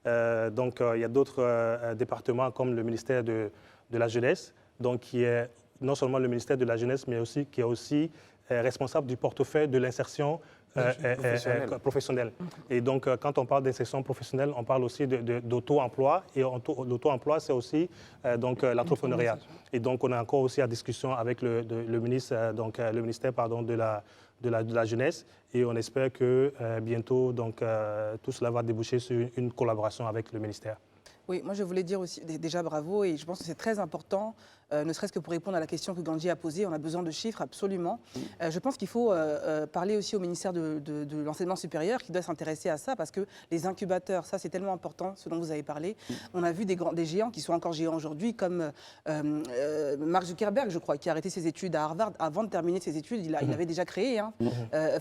Speaker 6: Donc, il y a d'autres départements comme le ministère de la Jeunesse, donc, qui est non seulement le ministère de la Jeunesse, mais aussi, qui est aussi responsable du portefeuille de l'insertion professionnelle. Et donc, quand on parle d'insertion professionnelle, on parle aussi d'auto-emploi. Et l'auto-emploi, c'est aussi l'entrepreneuriat. Et donc, on est encore aussi en discussion avec le ministère de la Jeunesse. Et on espère que bientôt, donc, tout cela va déboucher sur une collaboration avec le ministère.
Speaker 2: Oui, moi je voulais dire aussi déjà bravo et je pense que c'est très important, ne serait-ce que pour répondre à la question que Gandhi a posée, on a besoin de chiffres absolument. Je pense qu'il faut parler aussi au ministère de l'enseignement supérieur qui doit s'intéresser à ça parce que les incubateurs, ça c'est tellement important, ce dont vous avez parlé. On a vu des géants qui sont encore géants aujourd'hui comme Mark Zuckerberg, je crois, qui a arrêté ses études à Harvard. Avant de terminer ses études, il avait déjà créé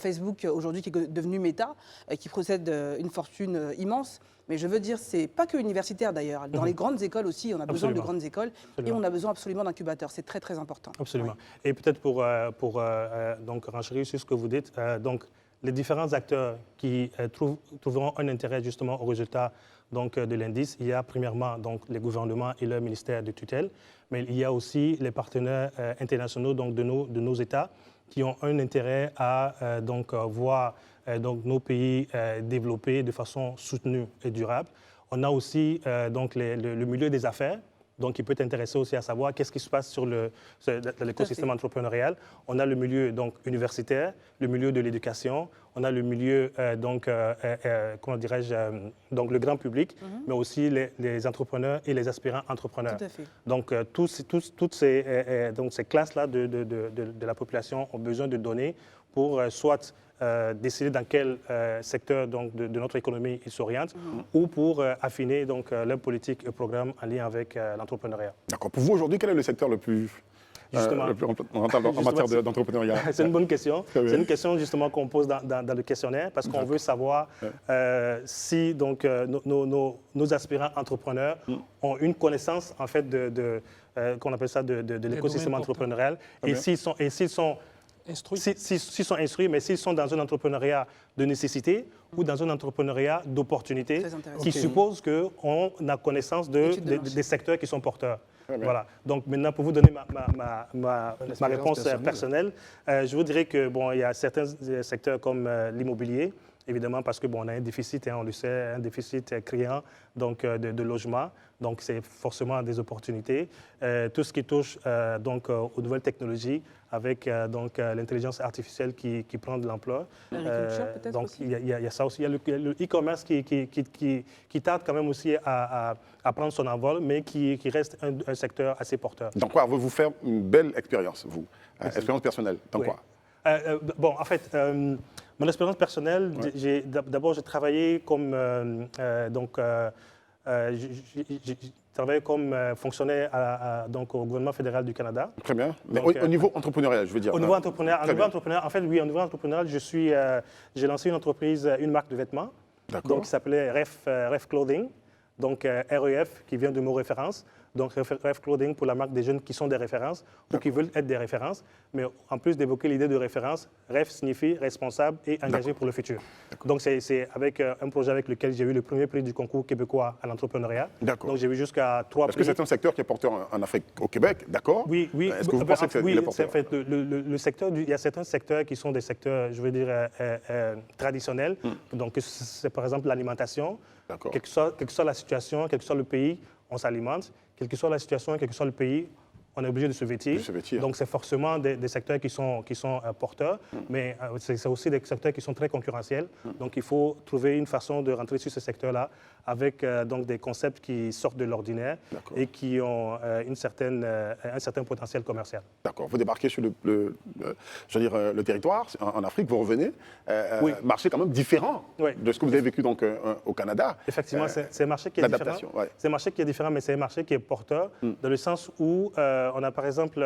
Speaker 2: Facebook aujourd'hui qui est devenu Meta, qui possède une fortune immense. Mais je veux dire, c'est pas que universitaire d'ailleurs. Dans les grandes écoles aussi, on a besoin de grandes écoles et on a besoin absolument d'incubateurs. C'est très très important.
Speaker 6: Absolument. Ouais. Et peut-être pour donc renchérir sur ce que vous dites, donc les différents acteurs qui trouveront un intérêt justement au résultat donc de l'indice, il y a premièrement donc les gouvernements et leur ministère de tutelle, mais il y a aussi les partenaires internationaux donc de nos États qui ont un intérêt à voir donc nos pays développés de façon soutenue et durable. On a aussi donc le milieu des affaires, donc qui peut intéresser aussi à savoir qu'est-ce qui se passe sur l'écosystème entrepreneurial. On a le milieu donc universitaire, le milieu de l'éducation, on a le milieu comment dirais-je, donc le grand public, mais aussi les entrepreneurs et les aspirants entrepreneurs.
Speaker 2: Tout à fait.
Speaker 6: Donc toutes ces classes-là de la population ont besoin de données pour soit décider dans quel secteur donc, de notre économie ils s'orientent ou pour affiner donc, leur politique et programme en lien avec l'entrepreneuriat.
Speaker 1: D'accord. Pour vous, aujourd'hui, quel est le secteur le plus rentable en matière d'entrepreneuriat?
Speaker 6: C'est une bonne question. C'est une question justement qu'on pose dans le questionnaire parce qu'on veut savoir si donc, nos aspirants entrepreneurs ont une connaissance en fait qu'on appelle ça de l'écosystème entrepreneurial et s'ils sont s'ils sont instruits, mais s'ils sont dans un entrepreneuriat de nécessité ou dans un entrepreneuriat d'opportunité qui suppose qu'on a connaissance des secteurs qui sont porteurs. Voilà. Donc maintenant, pour vous donner ma réponse personnelle, je vous dirais que bon, il y a certains secteurs comme l'immobilier, évidemment parce que bon, on a un déficit, on le sait, un déficit criant donc de logement. Donc c'est forcément des opportunités. Tout ce qui touche donc aux nouvelles technologies avec donc l'intelligence artificielle qui prend de l'ampleur.
Speaker 2: L'agriculture peut-être
Speaker 6: donc
Speaker 2: aussi.
Speaker 6: Il y a ça aussi. Il y a le e-commerce qui tarde quand même aussi à prendre son envol, mais qui reste un secteur assez porteur.
Speaker 1: Dans quoi avez-vous fait une belle expérience, vous? Expérience personnelle, dans quoi?
Speaker 6: Bon, en fait, mon expérience personnelle, d'abord j'ai travaillé comme j'ai travaillé comme fonctionnaire donc, au gouvernement fédéral du Canada.
Speaker 1: Très bien. Mais
Speaker 6: Donc,
Speaker 1: au niveau entrepreneurial, je veux dire.
Speaker 6: Au niveau entrepreneurial, en fait, oui, au niveau entrepreneurial, j'ai lancé une entreprise, une marque de vêtements, donc, qui s'appelait Ref Clothing, donc REF, qui vient de mot référence. Donc, Ref Clothing pour la marque des jeunes qui sont des références ou qui veulent être des références. Mais en plus d'évoquer l'idée de référence, Ref signifie responsable et engagé pour le futur. Donc, c'est avec un projet avec lequel j'ai eu le premier prix du concours québécois à l'entrepreneuriat.
Speaker 1: D'accord.
Speaker 6: Donc, j'ai eu jusqu'à 3 prix.
Speaker 1: Est-ce que c'est un secteur qui est porteur en Afrique, au Québec, d'accord?
Speaker 6: Oui, oui.
Speaker 1: Est-ce que vous pensez que c'est
Speaker 6: oui,
Speaker 1: porteur?
Speaker 6: en fait, le secteur, il y a certains secteurs qui sont des secteurs, je veux dire, traditionnels. Donc, c'est par exemple l'alimentation.
Speaker 1: D'accord.
Speaker 6: Quelle que soit la situation, quel que soit le pays, on s'alimente. Quelle que soit la situation, quel que soit le pays, on est obligé de se vêtir.
Speaker 1: De se vêtir.
Speaker 6: Donc, c'est forcément des secteurs qui sont porteurs, mais c'est aussi des secteurs qui sont très concurrentiels. Donc, il faut trouver une façon de rentrer sur ce secteur-là avec donc des concepts qui sortent de l'ordinaire et qui ont un certain potentiel commercial.
Speaker 1: D'accord. Vous débarquez sur le territoire, en Afrique, vous revenez.
Speaker 6: Oui.
Speaker 1: Marché quand même différent de ce que vous avez vécu donc, au Canada.
Speaker 6: Effectivement, c'est un marché qui est différent.
Speaker 1: Ouais.
Speaker 6: C'est un marché qui est différent, mais c'est un marché qui est porteur, dans le sens où on a par exemple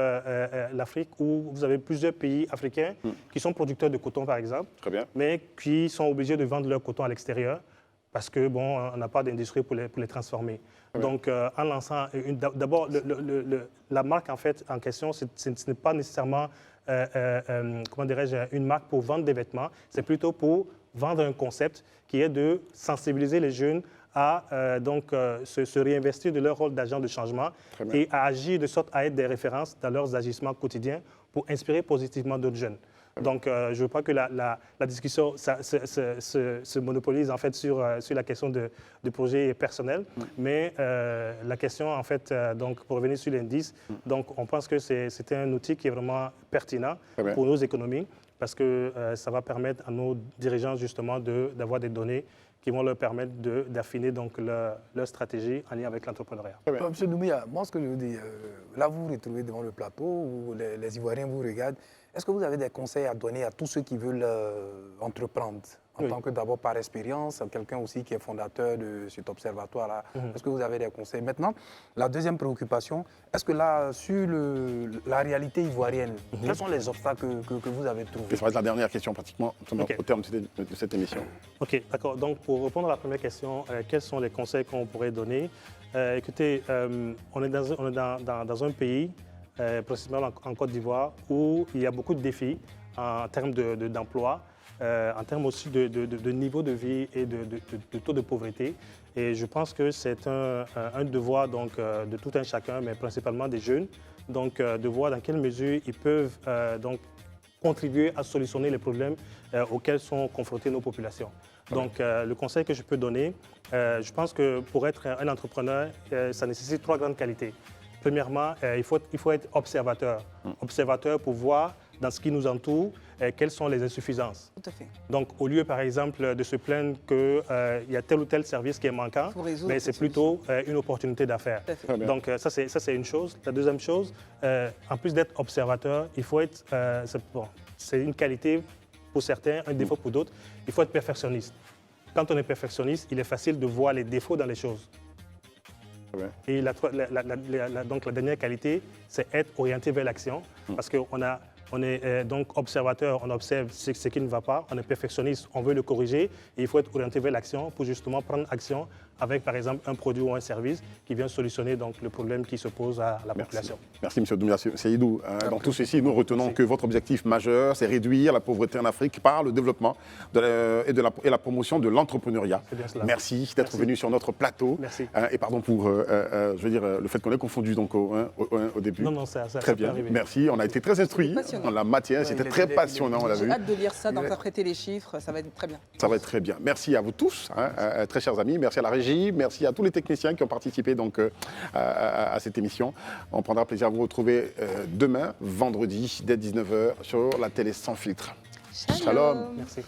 Speaker 6: l'Afrique, où vous avez plusieurs pays africains qui sont producteurs de coton, par exemple,
Speaker 1: Très bien.
Speaker 6: mais qui sont obligés de vendre leur coton à l'extérieur parce que bon, on n'a pas d'industrie pour les transformer. Donc, en lançant d'abord la marque en fait en question, ce n'est pas nécessairement comment dirais-je, une marque pour vendre des vêtements, c'est plutôt pour vendre un concept qui est de sensibiliser les jeunes à se réinvestir de leur rôle d'agent de changement et à agir de sorte à être des références dans leurs agissements quotidiens pour inspirer positivement d'autres jeunes. Donc, je ne veux pas que la discussion se monopolise en fait sur la question de projet personnel, mais la question en fait, donc pour revenir sur l'indice, donc on pense que c'était un outil qui est vraiment pertinent pour nos économies parce que ça va permettre à nos dirigeants justement d'avoir des données qui vont leur permettre d'affiner donc leur stratégie en lien avec l'entrepreneuriat.
Speaker 5: Monsieur Doumbia, moi ce que je vous dis, là vous vous retrouvez devant le plateau où les Ivoiriens vous regardent. Est-ce que vous avez des conseils à donner à tous ceux qui veulent entreprendre en tant que d'abord par expérience, quelqu'un aussi qui est fondateur de cet observatoire-là? Est-ce que vous avez des conseils? Maintenant, la deuxième préoccupation, est-ce que là, sur la réalité ivoirienne, quels sont les obstacles que vous avez trouvés?
Speaker 1: Ça va être la dernière question pratiquement au terme de cette émission.
Speaker 6: OK, d'accord. Donc, pour répondre à la première question, quels sont les conseils qu'on pourrait donner? Écoutez, on est dans un pays, principalement en Côte d'Ivoire, où il y a beaucoup de défis en termes d'emploi, en termes aussi de niveau de vie et de taux de pauvreté. Et je pense que c'est un devoir donc, de tout un chacun, mais principalement des jeunes, donc, de voir dans quelle mesure ils peuvent donc, contribuer à solutionner les problèmes auxquels sont confrontées nos populations. Donc, le conseil que je peux donner, je pense que pour être un entrepreneur, ça nécessite 3 grandes qualités. Premièrement, il faut être observateur. Observateur pour voir dans ce qui nous entoure quelles sont les insuffisances.
Speaker 2: Tout à fait.
Speaker 6: Donc, au lieu, par exemple, de se plaindre qu'il y a tel ou tel service qui est manquant, mais c'est plutôt une opportunité d'affaires. Donc, ça, c'est une chose. La deuxième chose, en plus d'être observateur, il faut être, c'est une qualité pour certains, un défaut pour d'autres, il faut être perfectionniste. Quand on est perfectionniste, il est facile de voir les défauts dans les choses. Et donc la dernière qualité, c'est être orienté vers l'action, parce qu'on est donc observateur, on observe ce qui ne va pas, on est perfectionniste, on veut le corriger, et il faut être orienté vers l'action pour justement prendre action avec, par exemple, un produit ou un service qui vient solutionner donc, le problème qui se pose à la population.
Speaker 1: Merci, M. Doumbia Seydou. Dans tout ceci, nous retenons que votre objectif majeur, c'est réduire la pauvreté en Afrique par le développement et la promotion de l'entrepreneuriat. Merci d'être venu sur notre plateau.
Speaker 6: Merci.
Speaker 1: Et pardon pour, je veux dire, le fait qu'on ait confondu donc, au début.
Speaker 6: Non, ça
Speaker 1: très bien. Merci. On a été très instruits dans la matière. C'était très passionnant, on l'a vu.
Speaker 2: J'ai hâte de lire ça, d'interpréter les chiffres. Ça va être très bien.
Speaker 1: Ça va être très bien. Merci à vous tous, très chers amis. Merci à la régie. Merci à tous les techniciens qui ont participé donc, à cette émission. On prendra plaisir à vous retrouver demain, vendredi, dès 19h, sur la télé sans filtre.
Speaker 2: Shalom.
Speaker 6: Merci.